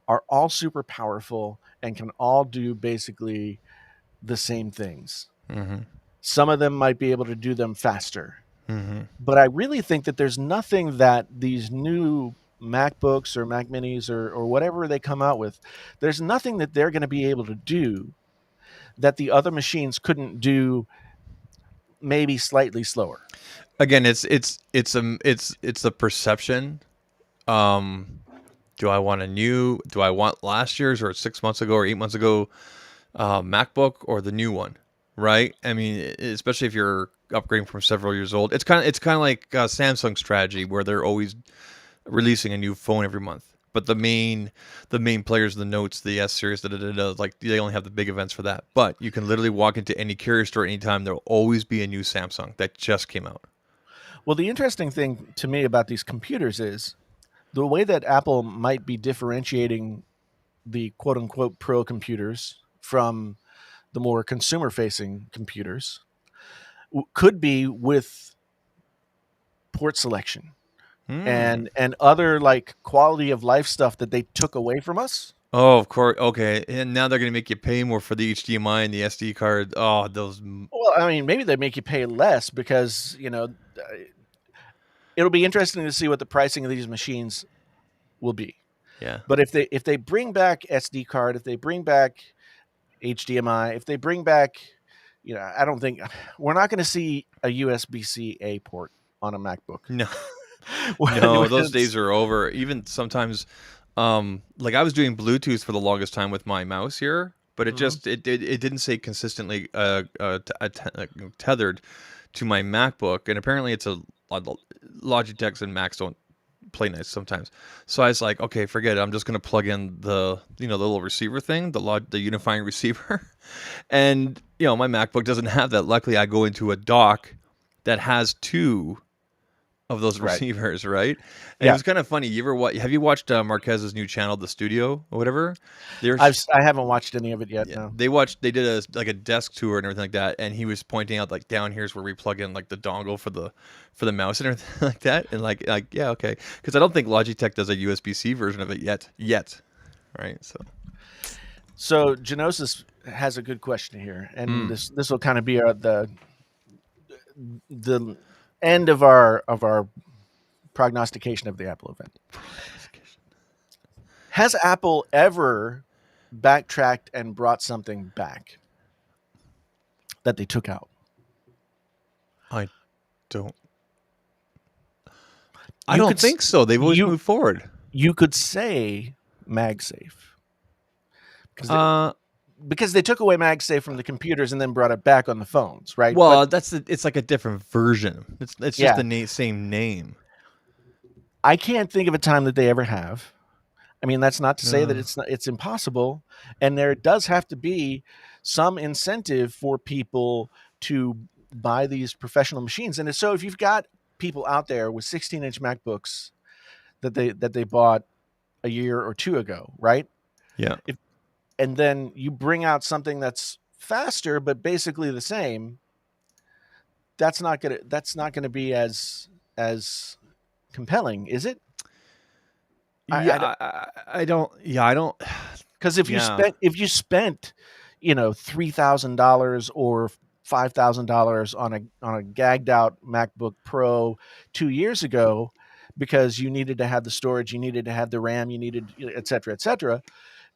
are all super powerful and can all do basically the same things. Mm-hmm. Some of them might be able to do them faster. Mm-hmm. But I really think that there's nothing that these new MacBooks or Mac Minis or whatever they come out with, there's nothing that they're going to be able to do that the other machines couldn't do, maybe slightly slower. Again, it's the perception. Do I want do I want last year's or 6 months ago or 8 months ago MacBook or the new one? Right? I mean, especially if you're upgrading from several years old. It's kind of like Samsung's strategy where they're always releasing a new phone every month. But the main players, the Notes, the S series, like they only have the big events for that. But you can literally walk into any carrier store anytime. There'll always be a new Samsung that just came out. Well, the interesting thing to me about these computers is the way that Apple might be differentiating the quote unquote pro computers from the more consumer facing computers could be with port selection and other like quality of life stuff that they took away from us. Oh, of course. Okay, and now they're gonna make you pay more for the HDMI and the SD card. Oh, those. Well, I mean, maybe they make you pay less because, it'll be interesting to see what the pricing of these machines will be. Yeah. But if they bring back SD card, if they bring back HDMI, if they bring back, I don't think we're not going to see a USB-C A port on a MacBook. No. No, those days are over. Even sometimes, like I was doing Bluetooth for the longest time with my mouse here, but it just it didn't say consistently tethered to my MacBook, and apparently it's a Logitechs and Macs don't play nice sometimes. So I was like, okay, forget it. I'm just gonna plug in the the little receiver thing, the unifying receiver, and my MacBook doesn't have that. Luckily, I go into a dock that has two of those receivers, right? And it was kind of funny. Have you watched Marquez's new channel, The Studio or whatever? I haven't watched any of it yet. Yeah, no. They did a desk tour and everything like that, and he was pointing out like down here's where we plug in like the dongle for the mouse and everything like that, and like yeah, okay, because I don't think Logitech does a USB-C version of it yet, right? So Genosis has a good question here, and this will kind of be the end of our prognostication of the Apple event. Has Apple ever backtracked and brought something back that they took out? I don't think so. They've always moved forward. You could say MagSafe. Because they took away MagSafe from the computers and then brought it back on the phones, right? Well, it's like a different version. It's just the same name. I can't think of a time that they ever have. I mean, that's not to say that it's impossible, and there does have to be some incentive for people to buy these professional machines. And so if you've got people out there with 16-inch MacBooks that they bought a year or two ago, right? Yeah. And then you bring out something that's faster but basically the same, that's not gonna be as compelling, is it? I don't. Because if you spent $3,000 or $5,000 on a gagged out MacBook Pro 2 years ago because you needed to have the storage, you needed to have the RAM, you needed et cetera,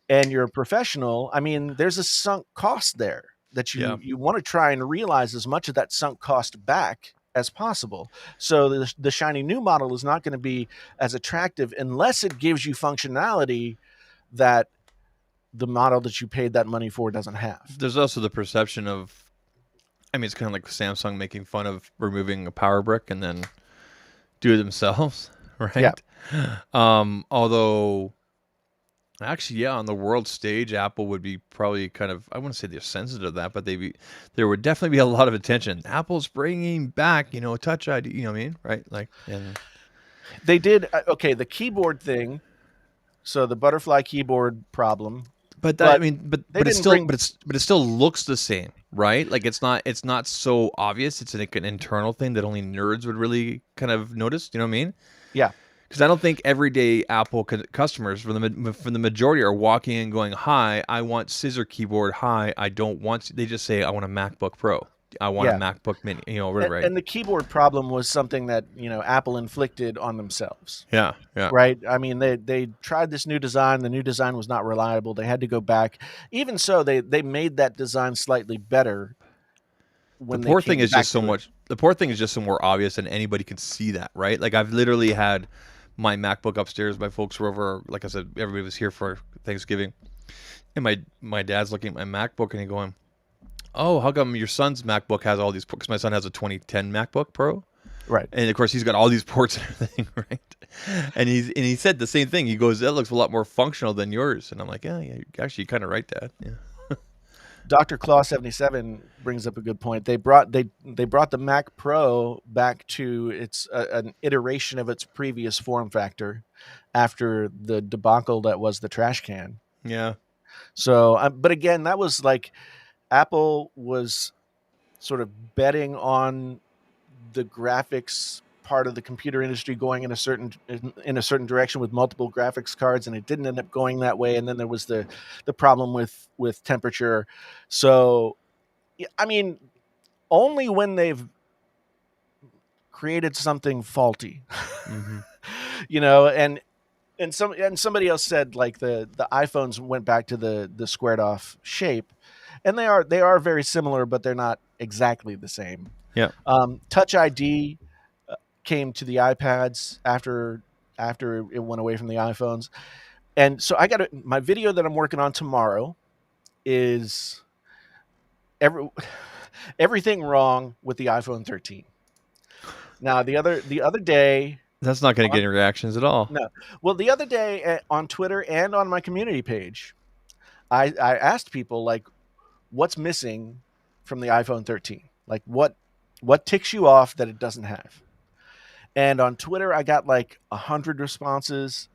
and you're a professional, I mean, there's a sunk cost there that you want to try and realize as much of that sunk cost back as possible. So the shiny new model is not going to be as attractive unless it gives you functionality that the model that you paid that money for doesn't have. There's also the perception of, I mean, it's kind of like Samsung making fun of removing a power brick and then do it themselves, right? Yeah. Although Actually, yeah, on the world stage, Apple would be probably kind of, I wouldn't say they're sensitive to that, but there would definitely be a lot of attention. Apple's bringing back, Touch ID, you know what I mean? Right? Like, and They did okay, the keyboard thing, so the butterfly keyboard problem, but that, I but mean, they but it's didn't still, bring but it still looks the same, right? Like it's not so obvious. It's like an internal thing that only nerds would really kind of notice. You know what I mean? yeah. Because I don't think everyday Apple customers, for the majority, are walking in going, "Hi, I want scissor keyboard. Hi, I don't want." They just say, "I want a MacBook Pro. I want a Yeah. MacBook Mini." Whatever, right? And the keyboard problem was something that, Apple inflicted on themselves. Yeah, yeah. Right? I mean, they tried this new design. The new design was not reliable. They had to go back. Even so, they made that design slightly better The when they poor thing came is back just so to it. much. The poor thing is just so more obvious, and anybody can see that, right? Like I've literally had my MacBook upstairs. My folks were over. Like I said, everybody was here for Thanksgiving, and my dad's looking at my MacBook and he going, "Oh, how come your son's MacBook has all these?" Because my son has a 2010 MacBook Pro, Right. and of course he's got all these ports and everything, right? And he said the same thing. He goes, "That looks a lot more functional than yours." And I'm like, "Yeah, yeah, you're actually kind of right, Dad." Yeah. Dr. Claw 77 brings up a good point. They brought the Mac Pro back to its an iteration of its previous form factor after the debacle that was the trash can. Yeah. So, but again, that was like Apple was sort of betting on the graphics part of the computer industry going in a certain direction with multiple graphics cards, and it didn't end up going that way. And then there was the problem with temperature. So, I mean, only when they've created something faulty, Mm-hmm. and somebody else said like the iPhones went back to the squared off shape, and they are very similar, but they're not exactly the same. Yeah. Touch ID came to the iPads after it went away from the iPhones, and so my video that I'm working on tomorrow is everything wrong with the iPhone 13. Now the other day, That's not going to get any reactions at all. no, well, the other day on Twitter and on my community page, I asked people like, what's missing from the iPhone 13? Like what ticks you off that it doesn't have? And on Twitter, I got like 100 responses.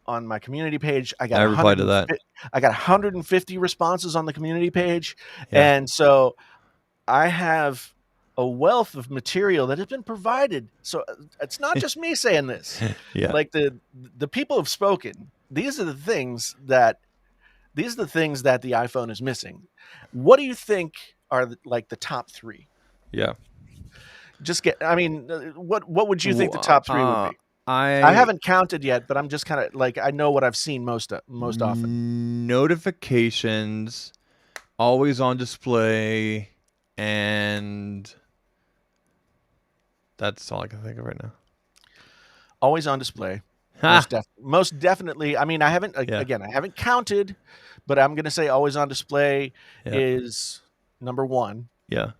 On my community page, I got I replied to that. 150 responses on the community page, Yeah. and so I have a wealth of material that has been provided. So it's not just me saying this. Yeah. Like the people have spoken. These are the things that the iPhone is missing. What do you think are like the top three? Yeah. I mean, what would you think the top three would be? I I haven't counted yet, but I'm just kind of like, I know what I've seen most often. notifications, always on display, and that's all I can think of right now. Always on display. Ha! Most definitely. I mean, I haven't Yeah. again, I haven't counted, but I'm going to say always on display Yeah. is number 1. Yeah.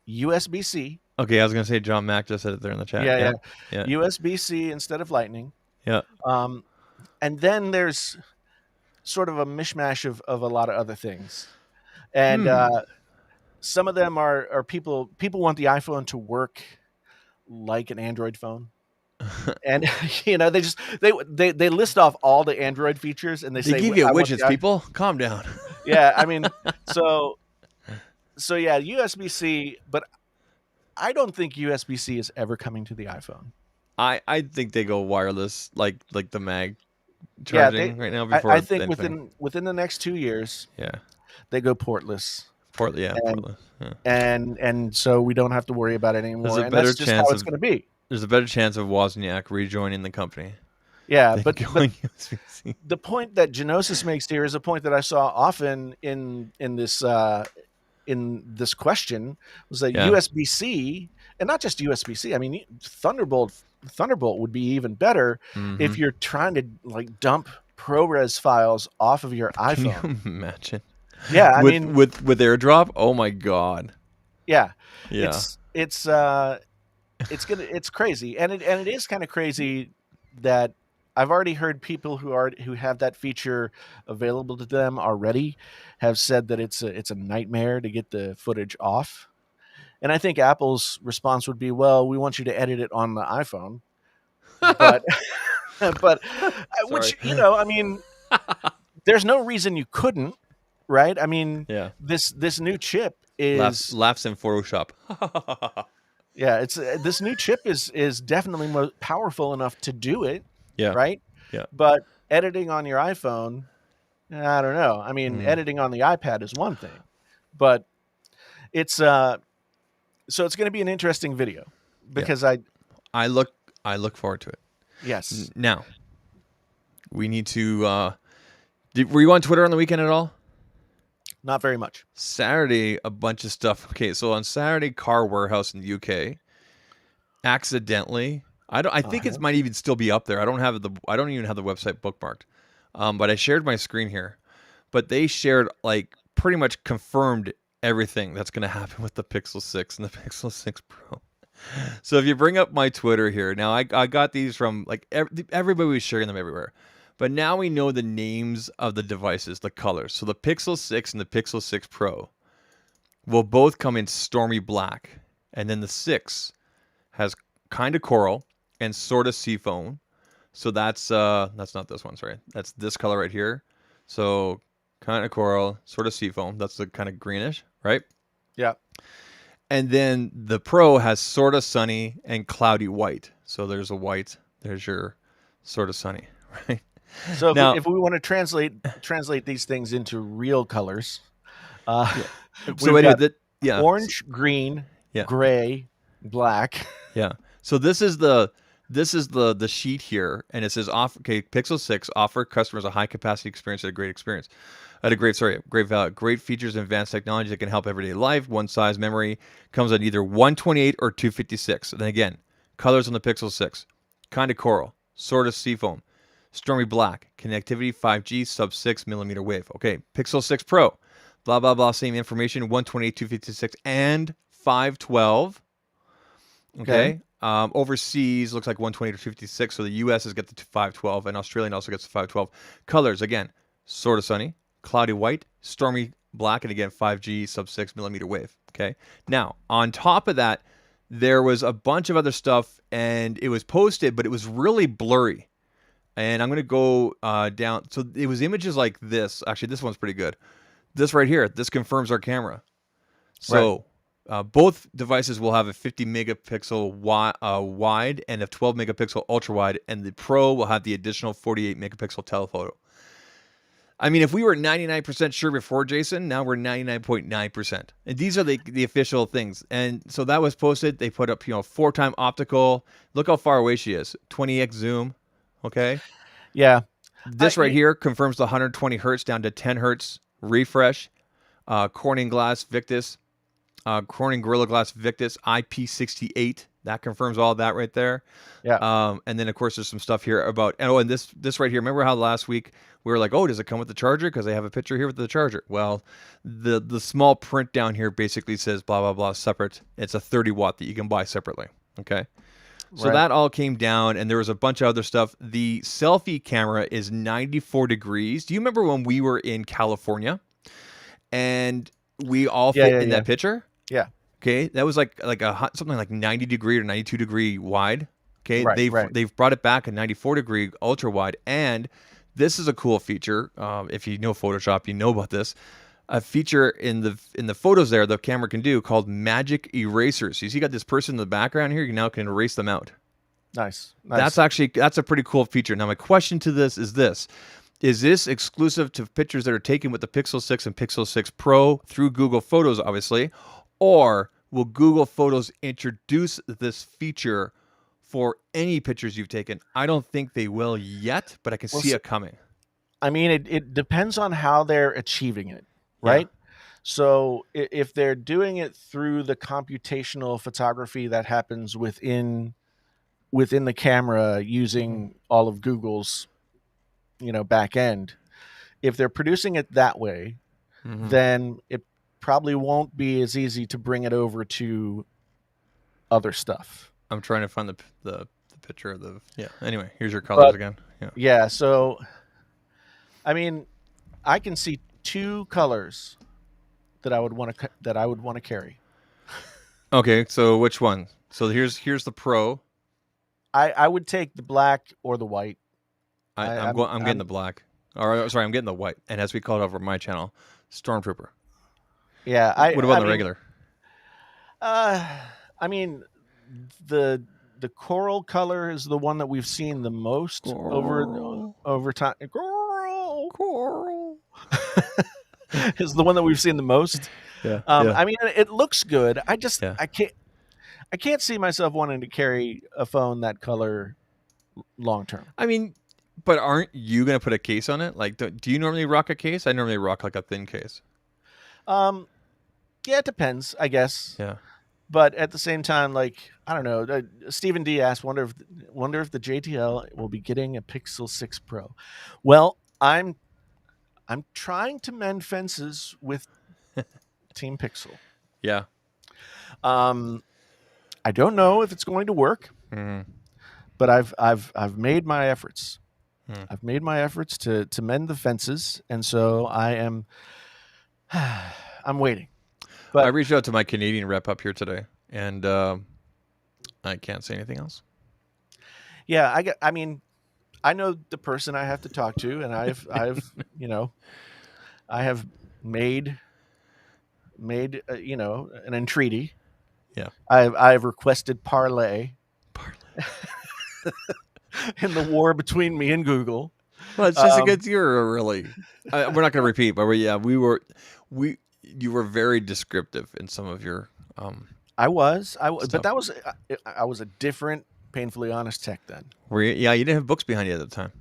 USB-C. Okay, I was gonna say John Mack just said it there in the chat. Yeah. Yeah. USB-C instead of Lightning. Yeah. And then there's sort of a mishmash of a lot of other things. And some of them are people want the iPhone to work like an Android phone. And they list off all the Android features, and they say give you I want widgets, people. Calm down. Yeah, I mean, so yeah, USB-C, but I don't think USB-C is ever coming to the iPhone. I think they go wireless, like the mag charging right now before. I think anything. within the next 2 years, Yeah. they go portless. Portless. Yeah. And so we don't have to worry about it anymore. There's a And better that's just chance how it's of- going to be. There's a better chance of Wozniak rejoining the company. Yeah, than but going USB-C. the point that Genosis makes here is a point that I saw often in this question, was that Yeah. USB-C, and not just USB-C. I mean, Thunderbolt would be even better if you're trying to like dump ProRes files off of your Can iPhone. you imagine? Yeah, I with, mean, with AirDrop, oh my god. yeah, Yeah. it's crazy, and it is kind of crazy that I've already heard people who have that feature available to them already have said that it's a nightmare to get the footage off. And I think Apple's response would be, "Well, we want you to edit it on the iPhone." But but Sorry. which, I mean, there's no reason you couldn't, right? I mean, Yeah. this new chip Laughs in Photoshop. yeah, it's this new chip is definitely powerful enough to do it, Yeah. right? Yeah. But editing on your iPhone, I don't know. I mean, Mm. editing on the iPad is one thing, but it's so it's going to be an interesting video because I look forward to it. yes, Now, we need to were you on Twitter on the weekend at all? not very much. Saturday, a bunch of stuff. Okay, so on Saturday, Car Warehouse in the UK accidentally. I think it might even still be up there. I don't even have the website bookmarked. But I shared my screen here. But they shared like pretty much confirmed everything that's going to happen with the Pixel 6 and the Pixel 6 Pro. So if you bring up my Twitter here, now I got these from like everybody was sharing them everywhere. But now we know the names of the devices, the colors. So the Pixel 6 and the Pixel 6 Pro will both come in stormy black. And then the 6 has kind of coral and sort of seafoam. So that's not this one, sorry. That's this color right here. So kind of coral, sort of seafoam. That's the kind of greenish, right? Yeah. And then the Pro has sort of sunny and cloudy white. So there's a white, there's your sort of sunny, right? So Now, if we want to translate these things into real colors, so we've anyway, got orange, green, yeah, gray, black. yeah. So this is the sheet here, and it says Pixel 6 offer customers a high capacity experience at a great value, great features and advanced technology that can help everyday life. One size memory comes at either 128 or 256. And then again, colors on the Pixel 6, kind of coral, sort of seafoam, stormy black, connectivity 5G, sub 6 millimeter wave. Okay, Pixel 6 Pro, blah blah blah, same information, 128, 256, and 512. Okay. Overseas looks like 120 to 56, so the US has got the 512, and Australian also gets the 512. Colors again, sort of sunny, cloudy white, stormy black, and again 5G sub 6 millimeter wave. Okay. Now on top of that, there was a bunch of other stuff, and it was posted, but it was really blurry. And I'm gonna go down. So it was images like this. Actually, this one's pretty good. This right here. This confirms our camera. So. Right. Both devices will have a 50 megapixel wide and a 12 megapixel ultra wide, and the Pro will have the additional 48 megapixel telephoto. I mean, if we were 99% sure before, Jason, now we're 99.9%. And these are the official things. And so that was posted. They put up, 4-time optical. Look how far away she is. 20x zoom. Okay. Yeah. This right here confirms the 120 hertz down to 10 hertz refresh. Corning Glass Victus. Corning Gorilla Glass Victus IP68. That confirms all that right there. Yeah. And then of course there's some stuff here about and this right here. Remember how last week we were like, oh, does it come with the charger? Because they have a picture here with the charger. Well, the small print down here basically says blah blah blah separate. It's a 30 watt that you can buy separately. Okay. So that all came down, and there was a bunch of other stuff. The selfie camera is 94 degrees. Do you remember when we were in California and we all fit in that picture? Yeah. Okay, that was like something like 90 degree or 92 degree wide. Okay, they've brought it back a 94 degree ultra wide, and this is a cool feature. If you know Photoshop, you know about this. A feature in the photos there the camera can do called magic erasers. So you see, you got this person in the background here. You now can erase them out. Nice. That's a pretty cool feature. Now my question to this: is this exclusive to pictures that are taken with the Pixel 6 and Pixel 6 Pro through Google Photos, obviously? Or will Google Photos introduce this feature for any pictures you've taken? I don't think they will yet, but I can see it coming. I mean, it depends on how they're achieving it, right? Yeah. So if they're doing it through the computational photography that happens within the camera using all of Google's, back end, if they're producing it that way, then it probably won't be as easy to bring it over to other stuff. I'm trying to find the picture of the anyway, here's your colors again. Yeah. So, I mean, I can see two colors that I would want to carry. Okay, so which one? So here's the Pro. I would take the black or the white. I'm getting the black. Or sorry, I'm getting the white. And as we call it over my channel, Stormtrooper. Yeah. What about the regular? Uh, I mean, the coral color is the one that we've seen the most over time. Coral is the one that we've seen the most. Yeah. I mean, it looks good. Yeah. I can't see myself wanting to carry a phone that color long term. I mean, but aren't you gonna put a case on it? Like, do you normally rock a case? I normally rock like a thin case. Yeah, it depends, I guess. Yeah. But at the same time, like, I don't know. Stephen D asked, wonder if the JTL will be getting a Pixel 6 Pro. Well, I'm trying to mend fences with Team Pixel. Yeah. I don't know if it's going to work, but I've made my efforts. I've made my efforts to mend the fences, and so I am I'm waiting. But I reached out to my Canadian rep up here today, and I can't say anything else. Yeah, I mean, I know the person I have to talk to, and I've I have made an entreaty. Yeah. I've requested parley in the war between me and Google. Well, it's just against your really. We're not going to repeat, but you were very descriptive in some of your. I was, stuff. but I was a different, painfully honest tech then. Yeah, you didn't have books behind you at the time.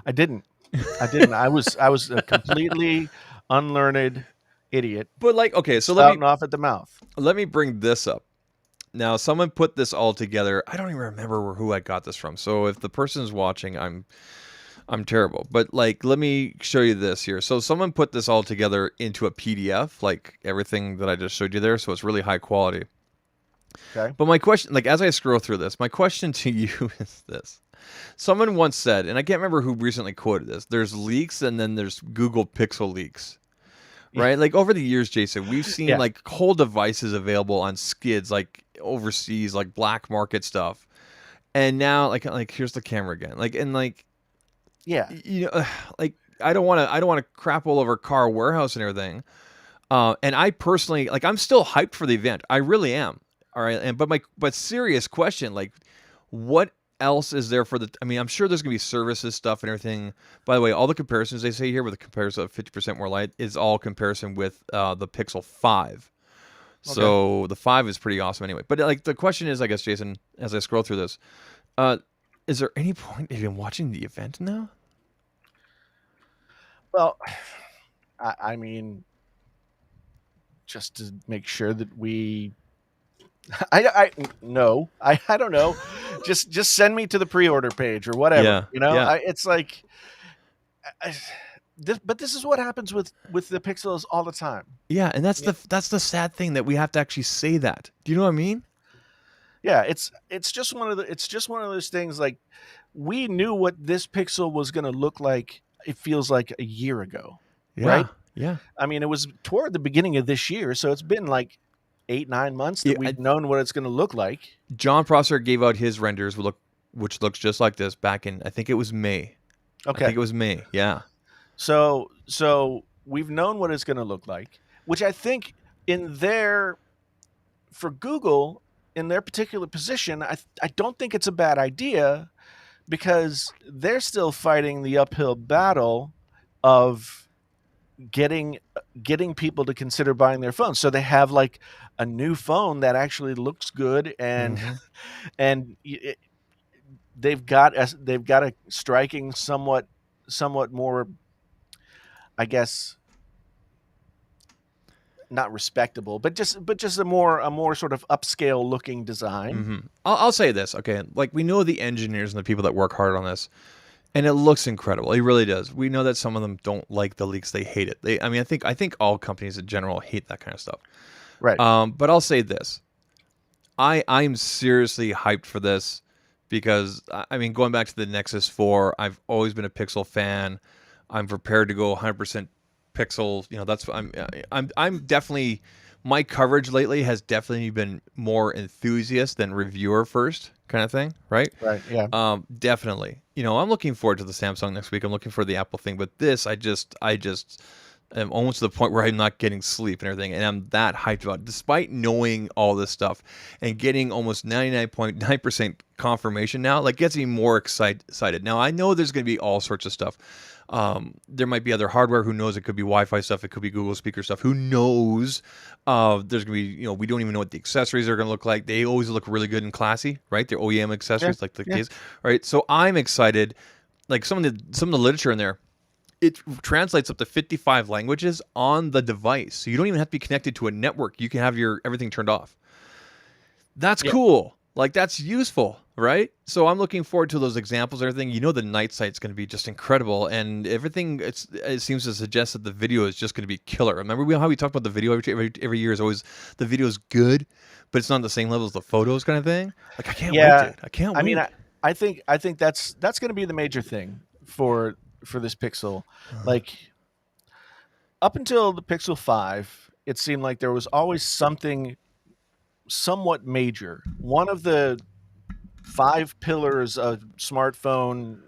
I didn't. I was a completely unlearned idiot. But like, okay, so spouting off at the mouth. Let me bring this up. Now, someone put this all together. I don't even remember who I got this from. So if the person's watching, I'm terrible. But like, let me show you this here. So someone put this all together into a PDF, like everything that I just showed you there. So it's really high quality. Okay. But my question, like as I scroll through this, my question to you is this. Someone once said, and I can't remember who recently quoted this, there's leaks and then there's Google Pixel leaks. Right? Like over the years, Jason, we've seen like whole devices available on skids, like overseas, like black market stuff. And now like here's the camera again. Like, and like, you know, like I don't want to crap all over Car Warehouse and everything. And I personally, like, I'm still hyped for the event. I really am. All right. But serious question, like, what else is there for I mean, I'm sure there's gonna be services stuff and everything. By the way, all the comparisons they say here with the comparison of 50% more light is all comparison with the Pixel 5. Okay. So the 5 is pretty awesome anyway. But like the question is, I guess, Jason, as I scroll through this, is there any point in watching the event now? Well, I mean, just to make sure that we I don't know. just send me to the pre-order page or whatever. Yeah, you know, yeah. It's like, but this is what happens with the Pixels all the time. Yeah, and that's the sad thing that we have to actually say that. Do you know what I mean? Yeah, it's just one of those things. Like, we knew what this Pixel was going to look like. It feels like a year ago, right? Yeah. I mean, it was toward the beginning of this year, so it's been like 8-9 months that we've known what it's going to look like. Jon Prosser gave out his renders, which looks just like this back in, I think it was May. Okay. I think it was May. Yeah. So we've known what it's going to look like, which I think for Google, in their particular position, I don't think it's a bad idea, because they're still fighting the uphill battle of getting people to consider buying their phones. So they have like a new phone that actually looks good, and they've got a striking, somewhat more, I guess, not respectable, but just a more sort of upscale looking design. Mm-hmm. I'll say this, okay? Like, we know the engineers and the people that work hard on this, and it looks incredible. It really does. We know that some of them don't like the leaks; they hate it. I think all companies in general hate that kind of stuff. Right. But I'll say this: I'm seriously hyped for this. because I mean, going back to the Nexus 4, I've always been a Pixel fan. I'm prepared to go 100% Pixel. You know, that's I'm definitely, my coverage lately has definitely been more enthusiast than reviewer first kind of thing, right? Right. Yeah. Definitely. You know, I'm looking forward to the Samsung next week. I'm looking for the Apple thing, but this, I just am almost to the point where I'm not getting sleep and everything, and I'm that hyped about it, despite knowing all this stuff and getting almost 99.9% confirmation now. Like, gets me more excited. Now I know there's going to be all sorts of stuff. There might be other hardware. Who knows? It could be Wi-Fi stuff. It could be Google Speaker stuff. Who knows? There's gonna be, you know, we don't even know what the accessories are gonna look like. They always look really good and classy, right? They're OEM accessories, Yeah. like the Yeah. case, right? So I'm excited. Like some of the literature in there, it translates up to 55 languages on the device. So you don't even have to be connected to a network. You can have your everything turned off. That's Yeah. cool. Like, that's useful, right? So I'm looking forward to those examples and everything. You know, the night sight's going to be just incredible, and everything. It seems to suggest that the video is just going to be killer. Remember how we talked about the video every year is always the video's good, but it's not on the same level as the photos, kind of thing. Like, I can't wait, Yeah. dude. I can't I mean, wait. I think that's going to be the major thing for this Pixel. Like, up until the Pixel 5, it seemed like there was always something somewhat major. One of the 5 pillars of smartphone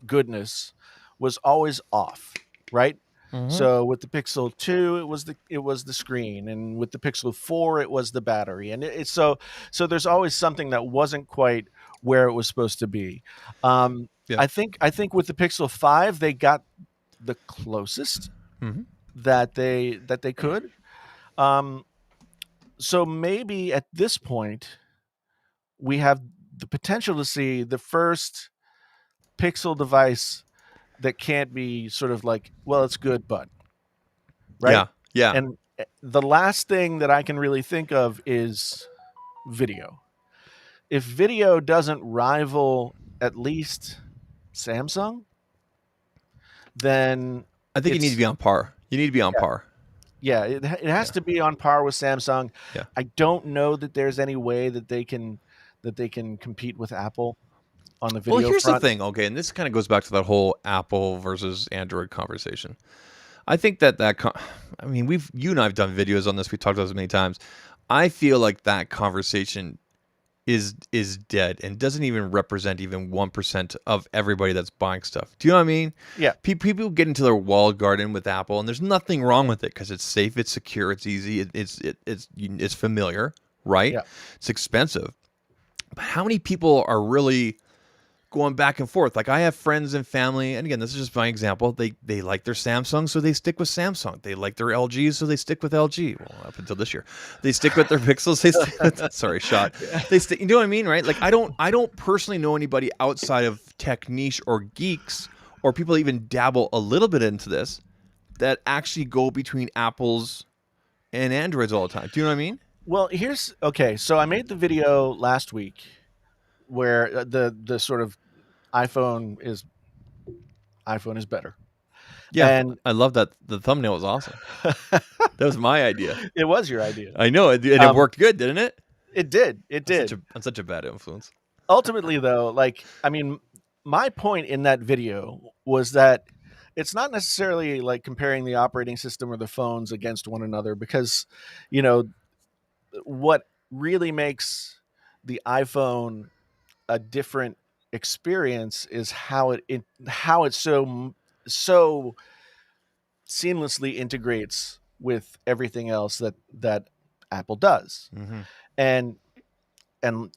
goodness was always off, right? Mm-hmm. So with the Pixel 2, it was the screen, and with the Pixel 4, it was the battery, and it's so there's always something that wasn't quite where it was supposed to be. Yeah. I think with the Pixel 5, they got the closest Mm-hmm. that they could. Um, so maybe at this point, we have the potential to see the first Pixel device that can't be sort of like, well, it's good, but right. Yeah. Yeah. And the last thing that I can really think of is video. If video doesn't rival at least Samsung, then I think you need to it's be on par. You need to be on yeah, par. yeah, it has Yeah. to be on par with Samsung. Yeah. I don't know that there's any way that they can compete with Apple on the Well, video here's the front. thing, okay, and this kind of goes back to that whole Apple versus Android conversation. I think I mean, you and I have done videos on this. We talked about this many times. I feel like that conversation is dead and doesn't even represent even 1% of everybody that's buying stuff. Do you know what I mean? Yeah, People get into their walled garden with Apple, and there's nothing wrong with it because it's safe, it's secure, it's easy, it's familiar, right? yeah. It's expensive, but how many people are really going back and forth? Like, I have friends and family, and again, this is just my example. They like their Samsung, so they stick with Samsung. They like their LGs, so they stick with LG. Well, up until this year, they stick with their Pixels. They stick with, sorry, shot. They stick. You know what I mean, right? Like, I don't personally know anybody outside of tech niche or geeks or people that even dabble a little bit into this that actually go between Apples and Androids all the time. Do you know what I mean? Well, here's okay. So I made the video last week where the sort of iPhone is better, Yeah, and I love that. The thumbnail was awesome. That was my idea. it was your idea. I know, and it worked good, didn't it? It did. It did. I'm such a bad influence. Ultimately, though, like I mean, my point in that video was that it's not necessarily like comparing the operating system or the phones against one another, because you know what really makes the iPhone a different experience is how it so seamlessly integrates with everything else that Apple does. Mm-hmm. And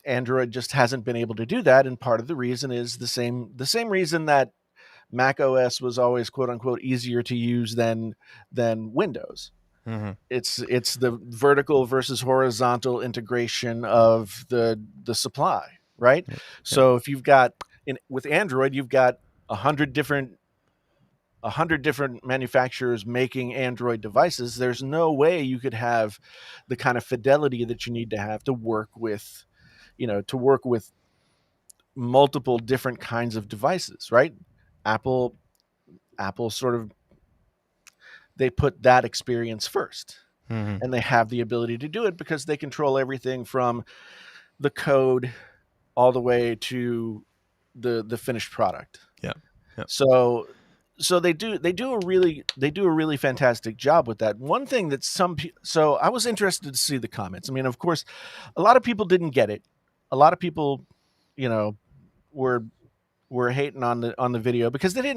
Android just hasn't been able to do that, and part of the reason is the same reason that Mac OS was always quote unquote easier to use than Windows. Mm-hmm. It's the vertical versus horizontal integration of the supply, right? Yep. So if you've got with Android, you've got 100 different manufacturers making Android devices. There's no way you could have the kind of fidelity that you need to have to work with, multiple different kinds of devices, right? Apple sort of, they put that experience first, Mm-hmm. and they have the ability to do it because they control everything from the code all the way to the finished product. Yeah. Yeah. So they do a really fantastic job with that. One thing that so I was interested to see the comments. I mean, of course, a lot of people didn't get it. A lot of people, were hating on the video because they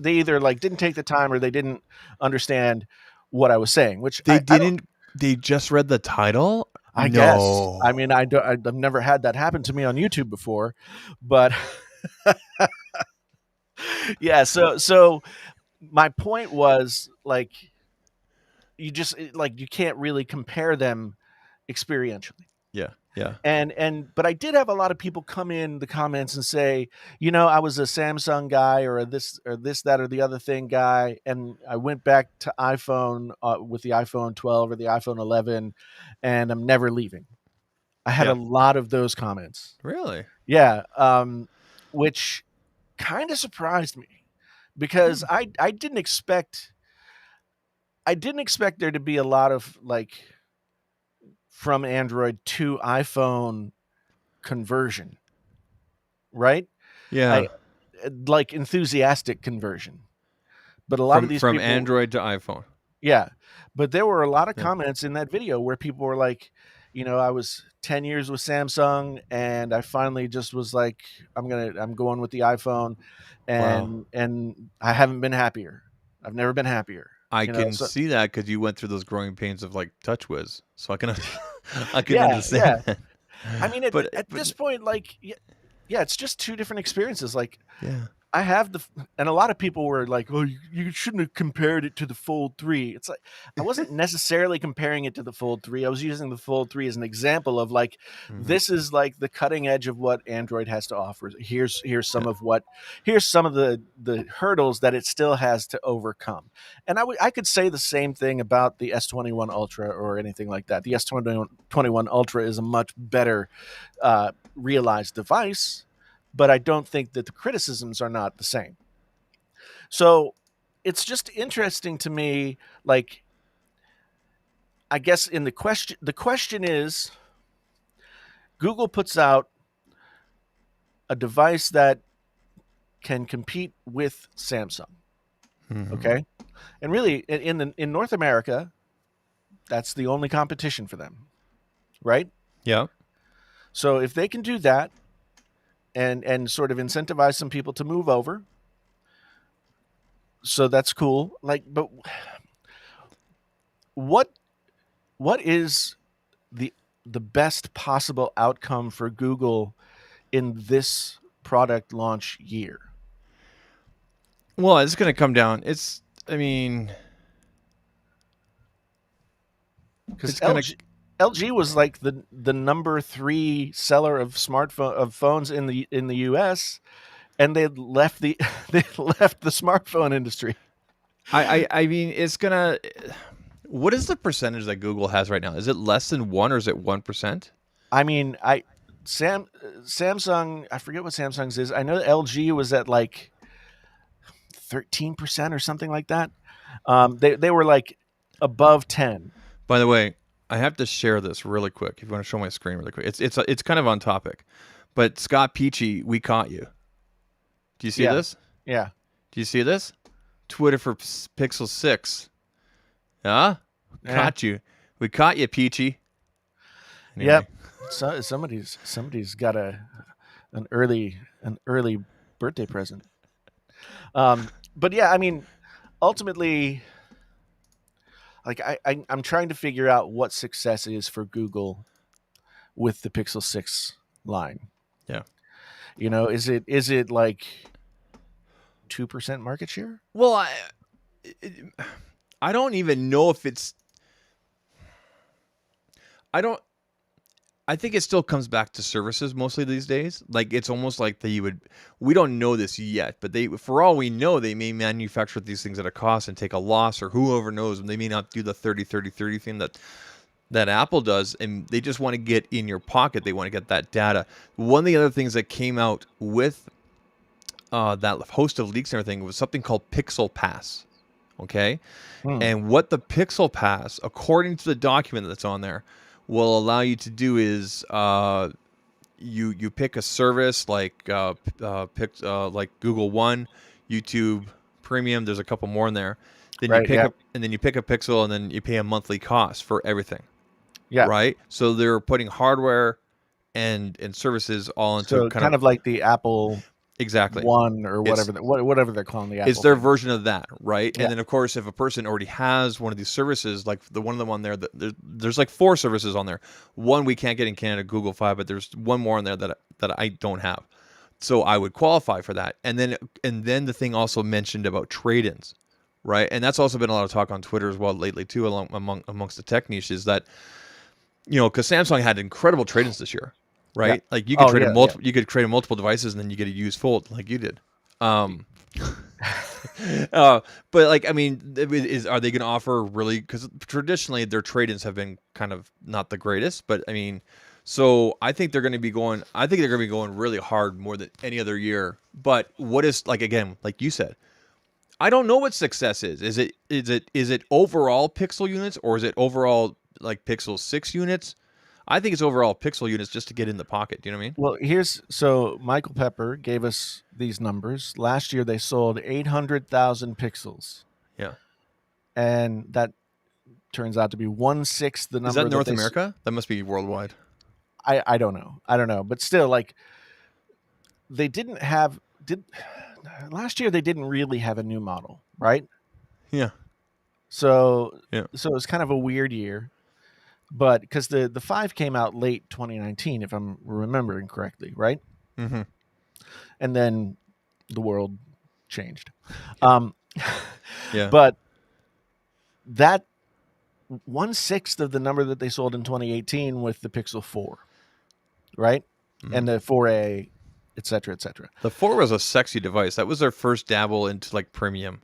either like didn't take the time or they didn't understand what I was saying, which They I don't. didn't. They just read the title. I guess. I mean, I've never had that happen to me on YouTube before, but yeah. So my point was like, you can't really compare them experientially. Yeah. Yeah. But I did have a lot of people come in the comments and say, I was a Samsung guy or that or the other thing guy, and I went back to iPhone with the iPhone 12 or the iPhone 11, and I'm never leaving. I had a lot of those comments. Really? Yeah, which kind of surprised me because I didn't expect there to be a lot of like from Android to iPhone conversion, right? Yeah. Like enthusiastic conversion. But a lot of these from people, Android to iPhone. Yeah. But there were a lot of comments in that video where people were like, I was 10 years with Samsung and I finally just was like, I'm going with the iPhone and I haven't been happier. I've never been happier. I can see that because you went through those growing pains of like TouchWiz, so I can understand. Yeah. I mean, at this point, like, it's just two different experiences. Like, I have and a lot of people were like, "Oh, you shouldn't have compared it to the Fold 3." It's like I wasn't necessarily comparing it to the Fold 3. I was using the Fold 3 as an example of like, this is like the cutting edge of what Android has to offer. Here's some of the hurdles that it still has to overcome. And I could say the same thing about the S21 Ultra or anything like that. The S21 Ultra is a much better realized device, but I don't think that the criticisms are not the same. So it's just interesting to me, like, I guess the question is, Google puts out a device that can compete with Samsung. Okay. And really in North America, that's the only competition for them. Right? Yeah. So if they can do that, and sort of incentivize some people to move over. So that's cool. Like, but what is the best possible outcome for Google in this product launch year? Well, it's going to come down. Because LG was like the number 3 seller of phones in the US, and they left the smartphone industry. I mean, it's gonna. What is the percentage that Google has right now? Is it less than 1 or is it 1%? I mean, Samsung. I forget what Samsung's is. I know LG was at like 13% or something like that. They were like above 10. By the way, I have to share this really quick. If you want to show my screen really quick, it's kind of on topic, but Scott Peachy, we caught you. Do you see this? Yeah. Do you see this? Twitter for Pixel 6. Huh? Caught you. We caught you, Peachy. Anyway. Yep. So somebody's got an early birthday present. But yeah, I mean, ultimately, like I'm trying to figure out what success is for Google with the Pixel 6 line. Yeah. Is it like 2% market share? Well, I don't even know if it's. I think it still comes back to services mostly these days. Like it's almost like we don't know this yet, but for all we know, they may manufacture these things at a cost and take a loss, or whoever knows, and they may not do the 30-30-30 thing that Apple does, and they just want to get in your pocket. They want to get that data. One of the other things that came out with that host of leaks and everything was something called Pixel Pass. Okay? And what the Pixel Pass, according to the document that's on there, will allow you to do is you pick a service like like Google One, YouTube Premium. There's a couple more in there. Then you Right. pick Yeah. up and then you pick a Pixel, and then you pay a monthly cost for everything. Yeah. Right. So they're putting hardware and services all into So kind kind of of like the Apple exactly. One or It's whatever they're calling the it's Apple their thing. version of that, right? Yeah. And then of course, if a person already has one of these services, like the one of them on there, that there's like 4 services on there. One we can't get in Canada, Google Fi, but there's one more on there that I don't have. So I would qualify for that. And then the thing also mentioned about trade-ins, right? And that's also been a lot of talk on Twitter as well lately too, amongst the tech niche, is that because Samsung had incredible trade-ins this year, Yeah. right? Like you could Oh trade in yeah. Yeah. multiple, you could trade in multiple devices, and then you get a used fold like you did. Um, but like, I mean, are they going to offer really? Because traditionally their trade-ins have been kind of not the greatest. But I mean, so I think they're going to be going. I think they're going to be going really hard more than any other year. But what is like again, like you said, I don't know what success is. Is it overall pixel units, or is it overall like Pixel 6 units? I think it's overall pixel units just to get in the pocket. Do you know what I mean? Well, so Michael Pepper gave us these numbers. Last year they sold 800,000 pixels, Yeah. and that turns out to be 1/6 the Is that number North they. America? That must be worldwide. I don't know. I don't know, but still, like they didn't have did last year they didn't really have a new model, right? Yeah. So Yeah. so it was kind of a weird year, but because the 5 came out late 2019, if I'm remembering correctly, right? Mm-hmm. And then the world changed. Um, Yeah. but that 1/6 of the number that they sold in 2018 with the Pixel 4, right? Mhm. And the 4A, et cetera, et cetera. The 4 was a sexy device. That was their first dabble into like premium.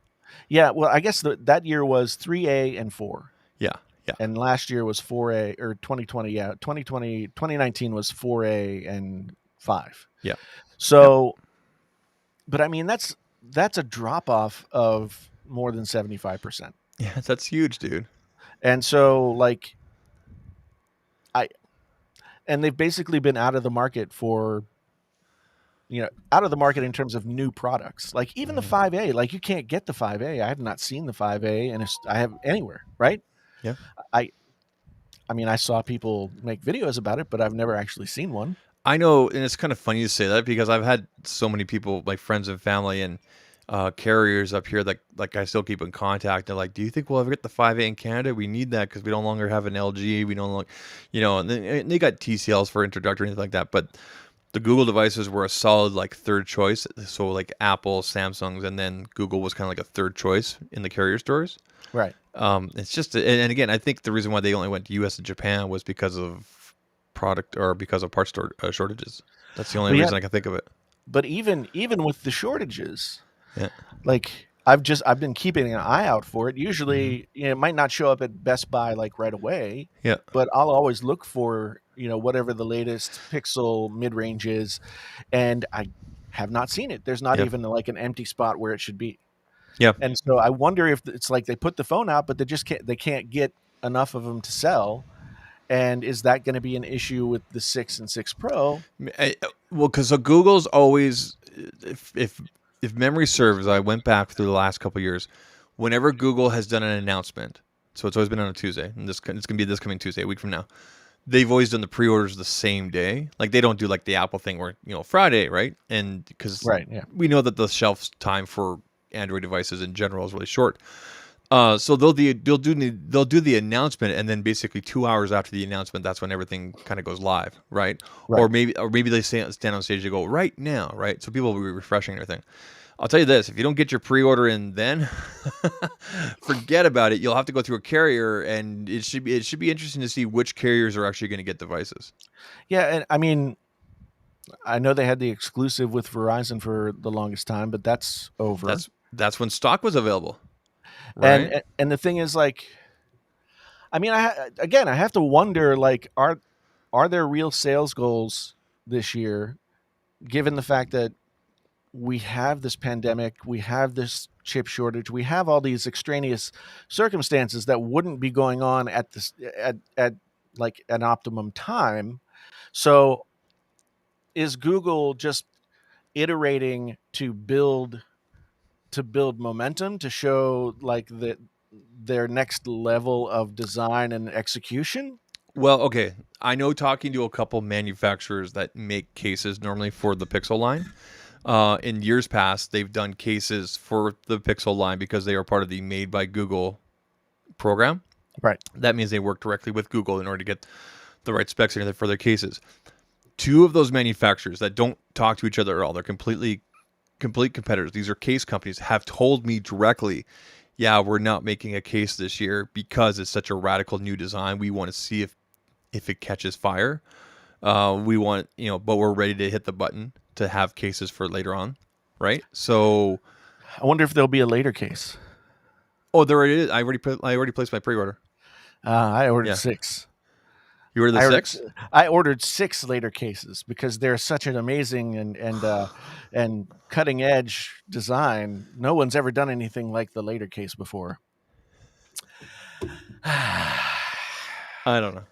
Yeah, well, I guess that year was 3A and 4. Yeah. Yeah. And last year was 4A, or 2020, yeah. 2019 was 4A and 5. Yeah. So, but I mean, that's a drop off of more than 75%. Yeah, that's huge, dude. And so, like, and they've basically been out of the market for, out of the market in terms of new products. Like even the 5A, like you can't get the 5A. I have not seen the 5A, and I have anywhere, right? Yeah. I mean, I saw people make videos about it, but I've never actually seen one. I know, and it's kind of funny to say that because I've had so many people, like friends and family and carriers up here that like I still keep in contact. They're like, "Do you think we'll ever get the 5A in Canada? We need that because we no longer have an LG. We don't look, and they got TCLs for introductory and anything like that. But the Google devices were a solid like third choice. So like Apple, Samsung's, and then Google was kind of like a third choice in the carrier stores. Right. It's just, and again, I think the reason why they only went to U.S. and Japan was because of product or because of parts shortages. That's the only reason I can think of it. But even with the shortages, Yeah. like I've been keeping an eye out for it. Usually, it might not show up at Best Buy like right away. Yeah. But I'll always look for whatever the latest Pixel mid range is, and I have not seen it. There's not even like an empty spot where it should be. Yeah. And so I wonder if it's like they put the phone out, but they can't get enough of them to sell. And is that going to be an issue with the 6 and 6 Pro? Well, because Google's always, if memory serves, I went back through the last couple of years. Whenever Google has done an announcement, so it's always been on a Tuesday, and it's going to be this coming Tuesday, a week from now. They've always done the pre-orders the same day. Like they don't do like the Apple thing where Friday, right? And because we know that the shelf time for Android devices in general is really short. So they'll do the announcement, and then basically 2 hours after the announcement, that's when everything kind of goes live, right? Or maybe they stand on stage and go right now, right? So people will be refreshing everything. I'll tell you this: if you don't get your pre-order in, then forget about it. You'll have to go through a carrier, and it should be interesting to see which carriers are actually going to get devices. Yeah, and I mean, I know they had the exclusive with Verizon for the longest time, but that's over. That's when stock was available. Right? And the thing is, like, I mean, I have to wonder, like, are there real sales goals this year, given the fact that we have this pandemic, we have this chip shortage, we have all these extraneous circumstances that wouldn't be going on at like an optimum time. So is Google just iterating to build momentum to show like their next level of design and execution? Well, okay. I know talking to a couple manufacturers that make cases normally for the Pixel line. In years past, they've done cases for the Pixel line because they are part of the Made by Google program. Right. That means they work directly with Google in order to get the right specs in for their cases. Two of those manufacturers that don't talk to each other at all, they're complete competitors. These are case companies, have told me directly, yeah, we're not making a case this year because it's such a radical new design. We want to see if it catches fire. We want, but we're ready to hit the button to have cases for later on, right? So I wonder if there'll be a later case. Oh, there it is. I already placed my pre-order. I ordered 6. You ordered the 6? I ordered 6 later cases because they're such an amazing and cutting edge design. No one's ever done anything like the later case before. I don't know.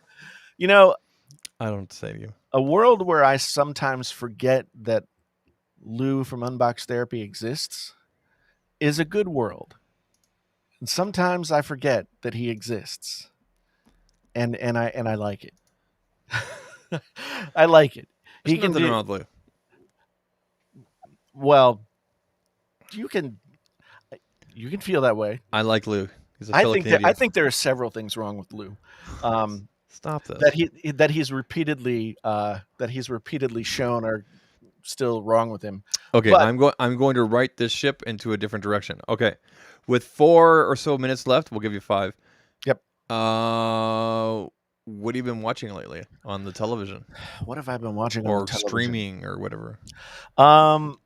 I don't say to you. A world where I sometimes forget that Lou from Unbox Therapy exists is a good world. And sometimes I forget that he exists. And I like it. I like it. There's nothing wrong with Lou. Well, you can feel that way. I like Lou. He's a I think there are several things wrong with Lou. Stop this. That he's repeatedly shown are still wrong with him. Okay, but I'm going to write this ship into a different direction. Okay. With 4 or so minutes left, we'll give you 5. Yep. What have you been watching lately on the television? What have I been watching or streaming or whatever? Well,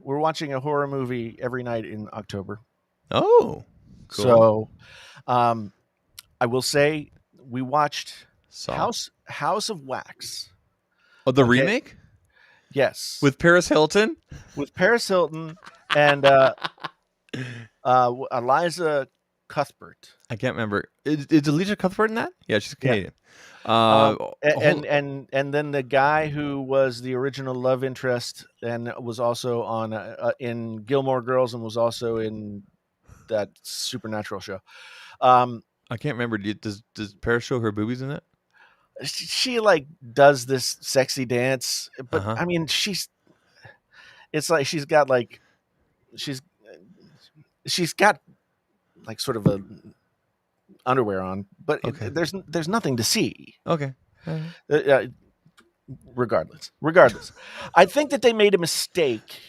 we're watching a horror movie every night in October. Oh, cool. So, I will say we watched House of Wax. Oh, the remake? Yes. With Paris Hilton? With Paris Hilton and Eliza Cuthbert. I can't remember. Is Eliza Cuthbert in that? Yeah, she's Canadian. Yeah. And then the guy who was the original love interest and was also on in Gilmore Girls and was also in that Supernatural show. I can't remember. Does Paris show her boobies in it? She like does this sexy dance, but I mean, it's like she's got like sort of a underwear on, but there's nothing to see. Okay. Regardless, I think that they made a mistake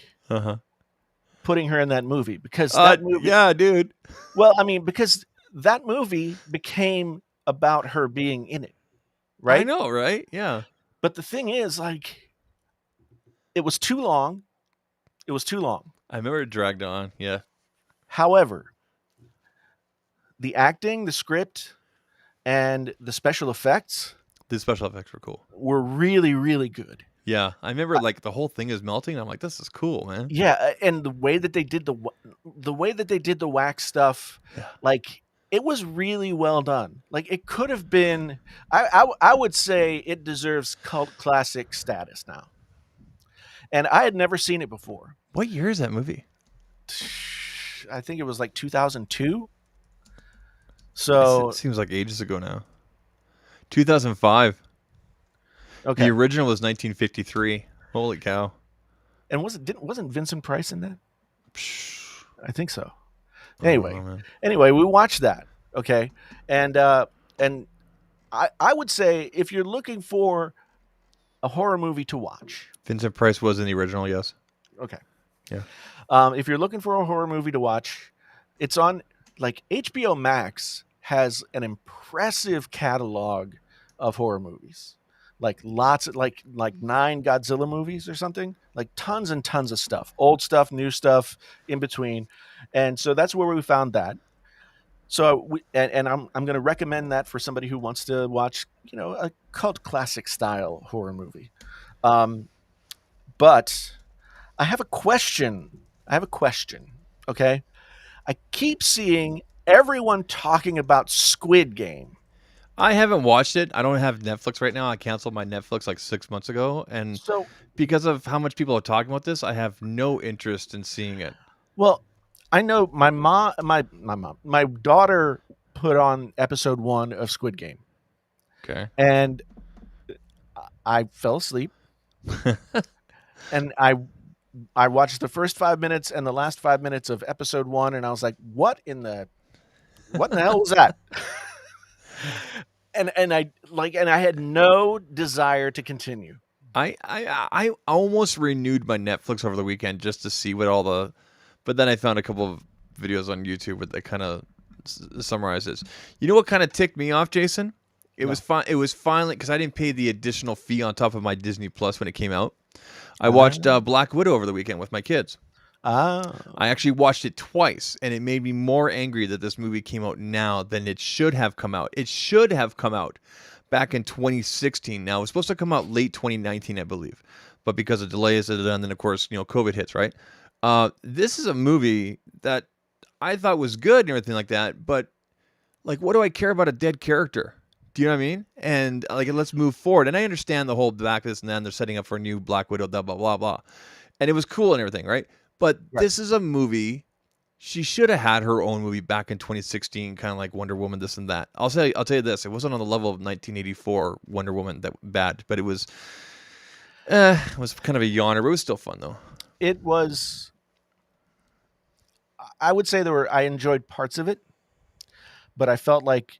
putting her in that movie because that movie. Yeah, dude. Well, I mean, because that movie became about her being in it, right? I know, right? Yeah. But the thing is, like, it was too long. I remember it dragged on. Yeah. However, the acting, the script, and the special effects. The special effects were cool. Were really, really good. Yeah, I remember like the whole thing is melting. I'm like, this is cool, man. Yeah, and the way that they did the wax stuff, like it was really well done. Like it could have been. I would say it deserves cult classic status now. And I had never seen it before. What year is that movie? I think it was like 2002. So it seems like ages ago now. 2005. Okay. The original was 1953. Holy cow! And wasn't Vincent Price in that? I think so. Anyway, we watched that. Okay, and I would say if you're looking for a horror movie to watch, Vincent Price was in the original. Yes. Okay. Yeah. If you're looking for a horror movie to watch, it's on like HBO Max has an impressive catalog of horror movies. Like lots of like 9 Godzilla movies or something, like tons and tons of stuff, old stuff, new stuff in between. And so that's where we found that. So I'm going to recommend that for somebody who wants to watch, a cult classic style horror movie. But I have a question. Okay. I keep seeing everyone talking about Squid Game. I haven't watched it. I don't have Netflix right now. I canceled my Netflix like 6 months ago, and So, because of how much people are talking about this, I have no interest in seeing it. well, I know my daughter put on episode 1 of Squid Game, Okay. and I fell asleep, and I watched the first 5 minutes and the last 5 minutes of episode 1, and I was like, what in the hell was that? and I had no desire to continue. I almost renewed my Netflix over the weekend just to see what all the, but then I found a couple of videos on YouTube where they kind of summarizes. You know what kind of ticked me off, Jason? It No. was fine. It was finally because I didn't pay the additional fee on top of my Disney Plus when it came out. I watched Black Widow over the weekend with my kids. Ah, I actually watched it twice, and it made me more angry that this movie came out now than it should have come out. It should have come out back in 2016. Now, it was supposed to come out late 2019, I believe, but because of delays, and then of course, COVID hits, right? This is a movie that I thought was good and everything like that, but like, what do I care about a dead character? Do you know what I mean? And like, let's move forward. And I understand the whole back this and then they're setting up for a new Black Widow, blah blah blah blah, and it was cool and everything, right? But right. this is a movie. She should have had her own movie back in 2016, kind of like Wonder Woman, this and that. I'll tell you this: it wasn't on the level of 1984 Wonder Woman that bad, but it was kind of a yawner, but it was still fun though. It was. I would say I enjoyed parts of it, but I felt like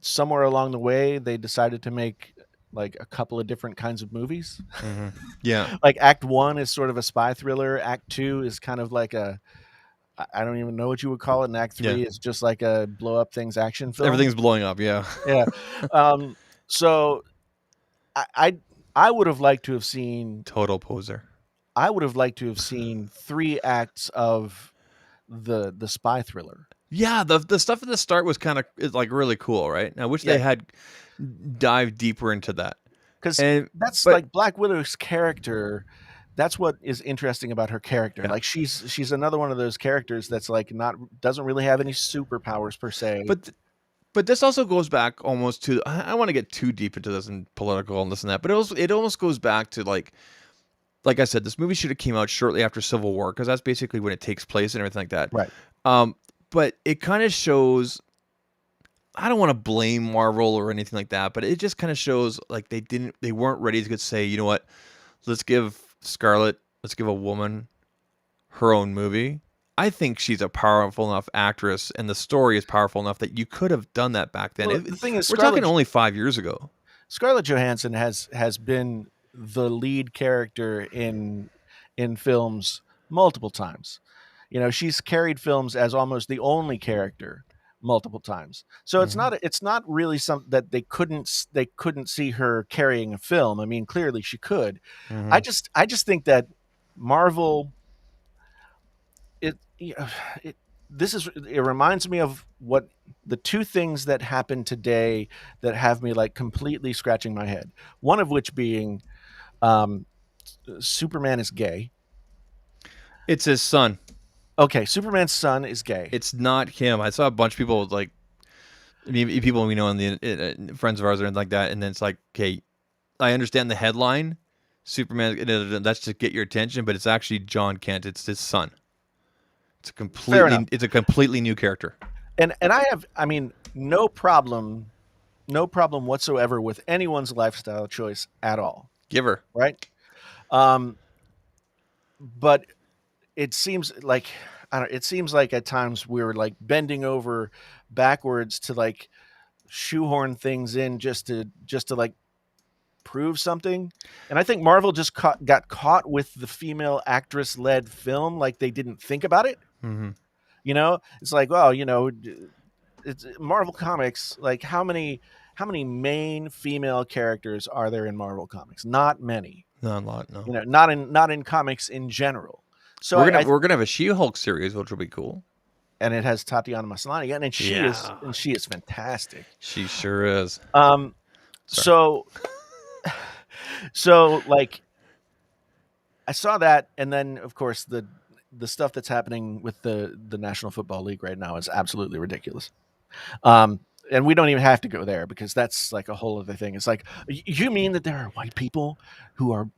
somewhere along the way they decided to make like a couple of different kinds of movies. Mm-hmm. Yeah. Like Act 1 is sort of a spy thriller. Act 2 is kind of like I don't even know what you would call it. And Act 3 is just like a blow up things action film. Everything's blowing up. Yeah. Yeah. So I would have liked to have seen Total poser. I would have liked to have seen 3 acts of the spy thriller. Yeah, the stuff at the start was kind of like really cool, right? I wish they had dived deeper into that. Because that's like Black Widow's character. That's what is interesting about her character. Yeah. Like she's another one of those characters that's like doesn't really have any superpowers per se. But this also goes back almost to, I don't want to get too deep into this and political and this and that, but it almost goes back to like I said, this movie should have came out shortly after Civil War because that's basically when it takes place and everything like that. Right. But it kind of shows, I don't want to blame Marvel or anything like that, but it just kind of shows like they weren't ready to say, you know what, let's give a woman her own movie. I think she's a powerful enough actress, and the story is powerful enough that you could have done that back then. Well, the thing is, we're talking only 5 years ago. Scarlett Johansson has been the lead character in films multiple times. She's carried films as almost the only character multiple times. So it's not really something that they couldn't see her carrying a film. I mean, clearly she could. Mm-hmm. I just think that Marvel it reminds me of what the 2 things that happen today that have me like completely scratching my head. One of which being Superman is gay. It's his son. Okay, Superman's son is gay. It's not him. I saw a bunch of people like, people we know in the friends of ours or anything like that, and then it's like, okay, I understand the headline, Superman. That's to get your attention, but it's actually John Kent. It's his son. It's a completely new character. And I mean, no problem whatsoever with anyone's lifestyle choice at all. Give her. Right? But it seems like at times we're like bending over backwards to like shoehorn things in just to like prove something. And I think Marvel just got caught with the female actress led film. Like they didn't think about it. Mm-hmm. It's like, well, it's Marvel Comics. Like how many main female characters are there in Marvel Comics? Not many. Not a lot. No. Not in comics in general. So we're gonna have a She-Hulk series, which will be cool. And it has Tatiana Maslany again, and she is fantastic. She sure is. So like I saw that, and then of course the stuff that's happening with the National Football League right now is absolutely ridiculous. and we don't even have to go there because that's like a whole other thing. It's like, you mean that there are white people who are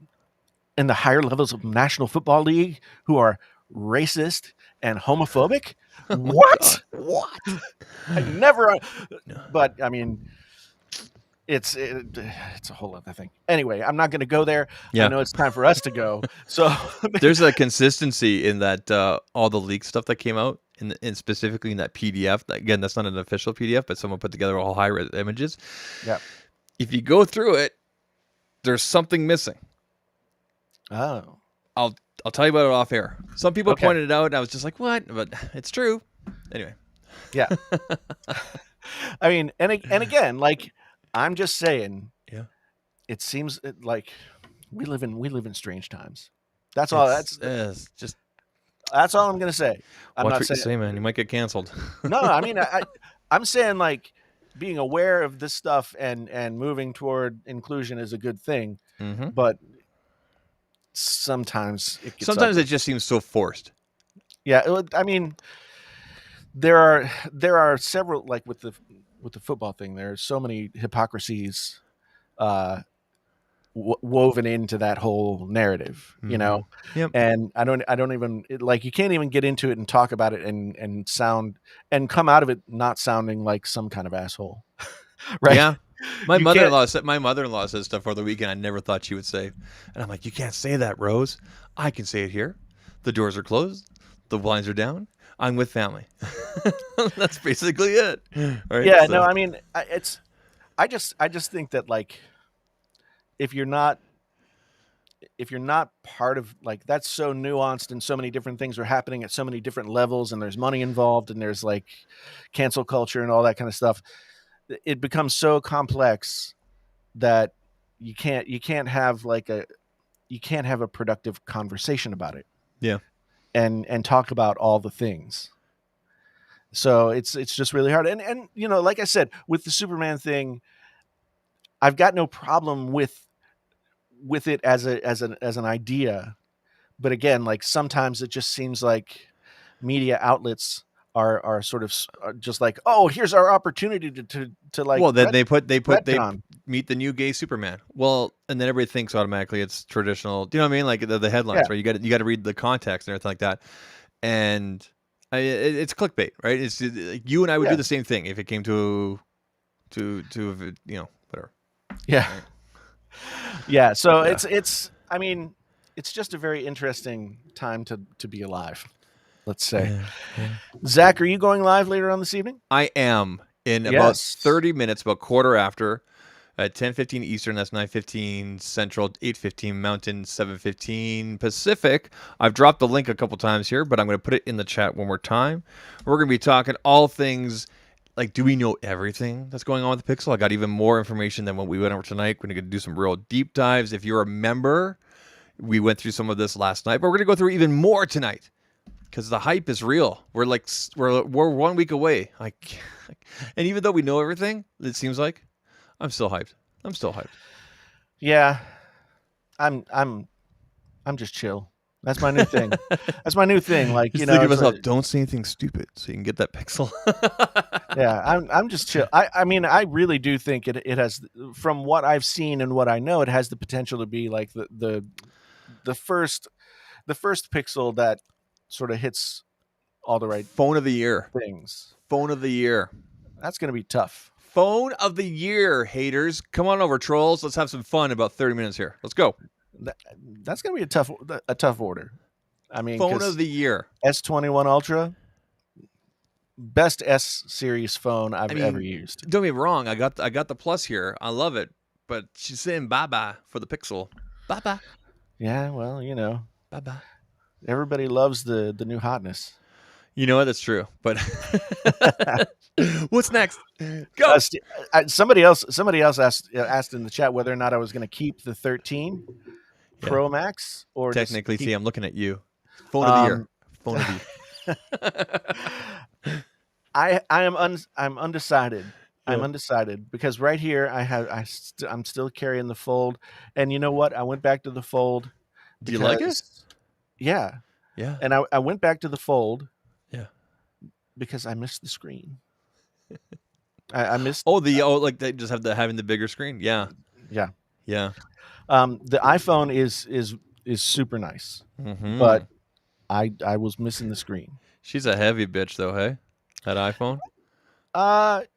in the higher levels of National Football League who are racist and homophobic? Oh my What? God. What? I never. No. But I mean, it's a whole other thing. Anyway, I'm not going to go there. Yeah. I know it's time for us to go. So There's a consistency in that all the leak stuff that came out, in specifically in that PDF. Again, that's not an official PDF, but someone put together all high-res images. yeah. If you go through it, there's something missing. Oh. I'll tell you about it off air. Some people Okay. pointed it out, and I was just like, "What?" But it's true. Anyway. Yeah. I mean, and again, like, I'm just saying. Yeah. It seems like we live in strange times. That's all. It's just That's all I'm gonna say. I'm watch not what you saying. say, man. You might get canceled. No, I mean, I'm saying like being aware of this stuff and moving toward inclusion is a good thing, Mm-hmm. but sometimes it gets Sometimes ugly. it just seems so forced. Yeah, I mean, there are several, like with the football thing. There are so many hypocrisies woven into that whole narrative, you know. Yep. And I don't even like, you can't even get into it and talk about it and sound and come out of it not sounding like some kind of asshole. Right? Yeah. My You mother-in-law said stuff for the weekend I never thought she would say. And I'm like, "You can't say that, Rose. I can say it here. The doors are closed. The blinds are down. I'm with family." That's basically it. Right? Yeah, So- no, I mean, I just think that, like, if you're not part of, like, that's so nuanced and so many different things are happening at so many different levels and there's money involved and there's like cancel culture and all that kind of stuff, it becomes so complex that you can't have a productive conversation about it. Yeah. And talk about all the things. So it's just really hard. And you know, like I said, with the Superman thing, I've got no problem with it as an idea, but again, like, sometimes it just seems like media outlets are sort of are just like, oh, here's our opportunity to like. Well, then they retcon. meet the new gay Superman. Well, and then everybody thinks automatically it's traditional. Do you know what I mean? Like the headlines, Yeah. right? You got to read the context and everything like that. And it's clickbait, right? It's like, you and I would do Yeah. the same thing if it came to you know, whatever. Yeah. Right. Yeah. So Yeah. it's I mean, it's just a very interesting time to be alive, let's say. Yeah. Zach, are you going live later on this evening? I am in about Yes. 30 minutes, about quarter after, at 10:15 Eastern. That's 9:15 Central, 8:15 Mountain, 7:15 Pacific. I've dropped the link a couple times here, but I'm going to put it in the chat one more time. We're going to be talking all things. Like, do we know everything that's going on with the Pixel? I got even more information than what we went over tonight. We're going to do some real deep dives. If you're a member, we went through some of this last night, but we're going to go through even more tonight because the hype is real. We're 1 week away. And even though we know everything, it seems like, I'm still hyped. Yeah. I'm just chill. That's my new thing. That's my new thing. Like, Just you know, think of it's myself, like- don't say anything stupid so you can get that Pixel. yeah, I'm just chill. I mean, I really do think it has, from what I've seen and what I know, it has the potential to be like the first Pixel that sort of hits all the right Phone of the year. things. Phone of the year. That's going to be tough. Phone of the year, haters. Come on over, trolls. Let's have some fun in about 30 minutes here. Let's go. That's going to be a tough order. I mean, Phone of the year. S21 Ultra, best S series phone I've ever used. Don't get me wrong. I got the Plus here. I love it. But she's saying bye-bye for the Pixel. Bye-bye. Yeah, well, you know, Bye-bye. everybody loves the new hotness. You know what? That's true. But what's next? Go. Somebody else asked in the chat whether or not I was going to keep the 13 Pro Max or Technically, just see, I'm looking at you. Phone of the year. Phone of the year. I'm undecided. I'm Yeah. undecided because right here I'm still carrying the Fold, and you know what? I went back to the Fold. Do you like it? Yeah, Yeah. and I went back to the Fold. Yeah. Because I missed the screen. I missed. Like they just have having the bigger screen. Yeah, Yeah. yeah. The iPhone is super nice, Mm-hmm. but I was missing the screen. She's a heavy bitch, though. Hey, that iPhone.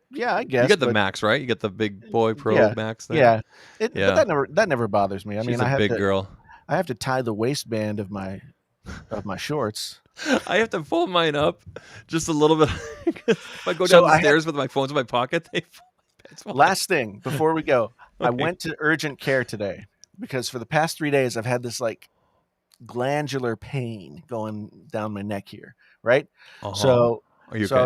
Yeah, I You guess, got the but Max, right? You got the big boy Pro yeah, Max thing. yeah. But Yeah, that never bothers me. I she's mean, a big girl. I have to tie the waistband of my shorts. I have to pull mine up just a little bit. If I go down So the I had stairs with my phones in my pocket, they fall my pants fall. last thing before we go. I Okay. went to urgent care today because for the past 3 days I've had this like glandular pain going down my neck here, right? Uh-huh. So Are you so okay?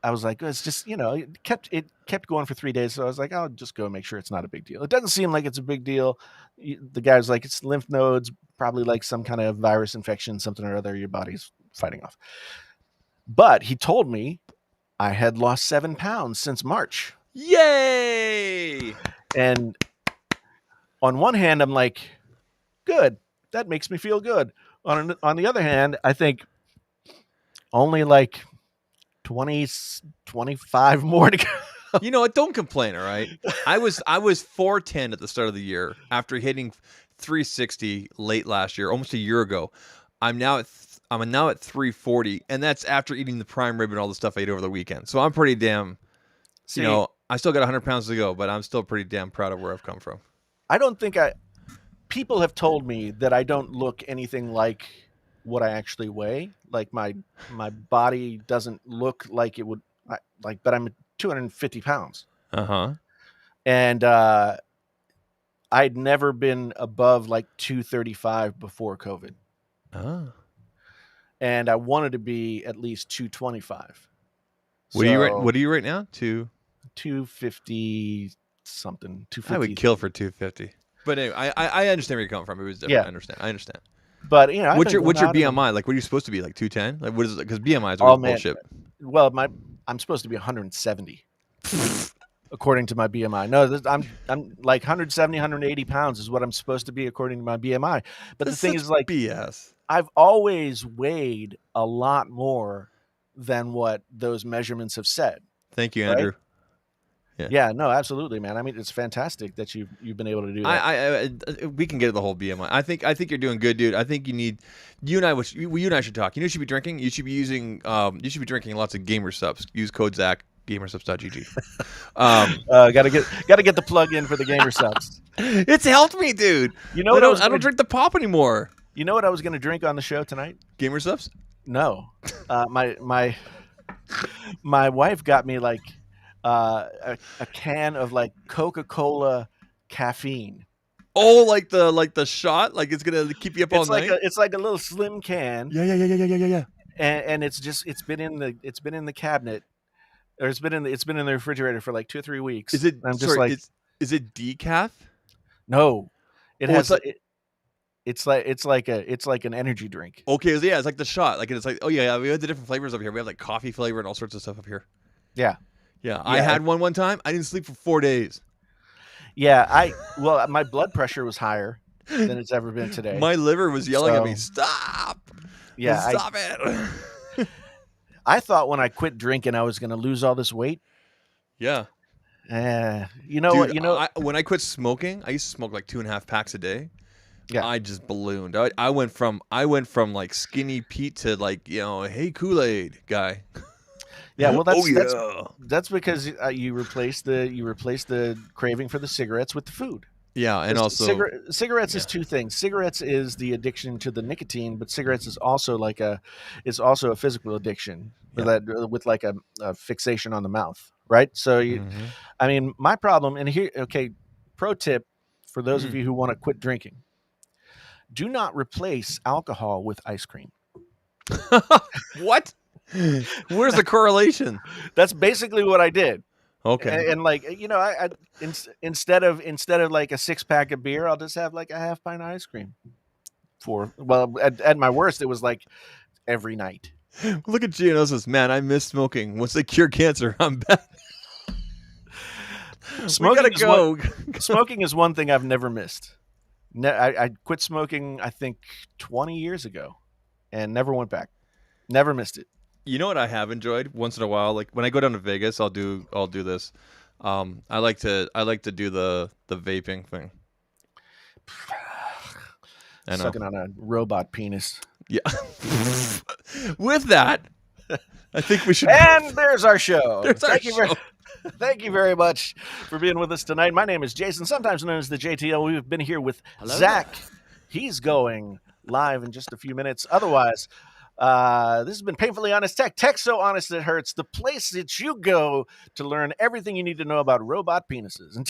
I was like, it's just, it kept going for 3 days. So I was like, I'll just go make sure it's not a big deal. It doesn't seem like it's a big deal. The guy was like, it's lymph nodes, probably like some kind of virus infection, something or other your body's fighting off. But he told me I had lost 7 pounds since March. Yay! And on one hand, I'm like, good. That makes me feel good. On the other hand, I think only like 20, 25 more to go. You know what? Don't complain, all right? I was 410 at the start of the year after hitting 360 late last year, almost a year ago. I'm now at 340, and that's after eating the prime rib and all the stuff I ate over the weekend. So I'm pretty damn. See, I still got 100 pounds to go, but I'm still pretty damn proud of where I've come from. I don't think people have told me that I don't look anything like what I actually weigh. Like my body doesn't look like it would but I'm 250 pounds. Uh-huh. And I'd never been above like 235 before COVID. Oh. And I wanted to be at least 225. What are you right now? 250 something. 250. I would kill for 250. But anyway, I understand where you're coming from. It was different. Yeah. I understand. But what's your BMI? Like, what are you supposed to be? Like 210? Like, what is it? Because BMI is Oh, always man. bullshit. Well, I'm supposed to be 170 according to my BMI. No, I'm like 170, 180 pounds is what I'm supposed to be according to my BMI. But That's the thing such is, like, BS. I've always weighed a lot more than what those measurements have said. Thank you, Right? Andrew. Yeah, no, absolutely, man. I mean, it's fantastic that you've been able to do that. We can get to the whole BMI. I think you're doing good, dude. I think you and I should talk. You know, you should be drinking. You should be using. You should be drinking lots of Gamer Subs. Use code Zach. GamerSubs.gg. Gotta get the plug in for the Gamer Subs. It's helped me, dude. You know what I don't drink the pop anymore. You know what I was going to drink on the show tonight? Gamer Subs? No, my wife got me like a can of like Coca-Cola caffeine. Oh, like the shot, like it's gonna keep you up all night. It's like a little slim can. Yeah. And it's been in the cabinet, or it's been in the refrigerator for like 2 or 3 weeks. Is it? I'm just like, is it decaf? No, it has. It's like, it's like an energy drink. Okay, yeah, it's like the shot. Like it's like, oh yeah, we have the different flavors up here. We have like coffee flavor and all sorts of stuff up here. Yeah. I had one time. I didn't sleep for 4 days. Yeah, my blood pressure was higher than it's ever been today. My liver was yelling at me, stop. Yeah, stop it. I thought when I quit drinking, I was going to lose all this weight. Yeah. Dude, when I quit smoking, I used to smoke like 2.5 packs a day. Yeah. I just ballooned. I went from like skinny Pete to like, hey Kool-Aid guy. Yeah, well, that's because you replace the craving for the cigarettes with the food. Yeah, and also cigarettes is two things. Cigarettes is the addiction to the nicotine, but cigarettes is also a physical addiction with like a fixation on the mouth, right? So I mean, my problem, and here, okay, pro tip for those of you who want to quit drinking: do not replace alcohol with ice cream. What? Where's the correlation? That's basically what I did. Okay. And like, I instead of like a 6-pack of beer, I'll just have like a half pint of ice cream. At my worst, it was like every night. Look at Gianosis, man. I miss smoking. Once they cure cancer, I'm back. Smoking is one thing I've never missed. I quit smoking, I think 20 years ago, and never went back. Never missed it. You know what I have enjoyed once in a while? Like when I go down to Vegas, I'll do this. I like to do the vaping thing. I know. Sucking on a robot penis. Yeah. With that, I think we should. And there's our show. There's our show. Thank you very much for being with us tonight. My name is Jason, sometimes known as the JTL. We've been here with Zach. He's going live in just a few minutes. Otherwise, this has been Painfully Honest Tech. Tech so honest it hurts. The place that you go to learn everything you need to know about robot penises.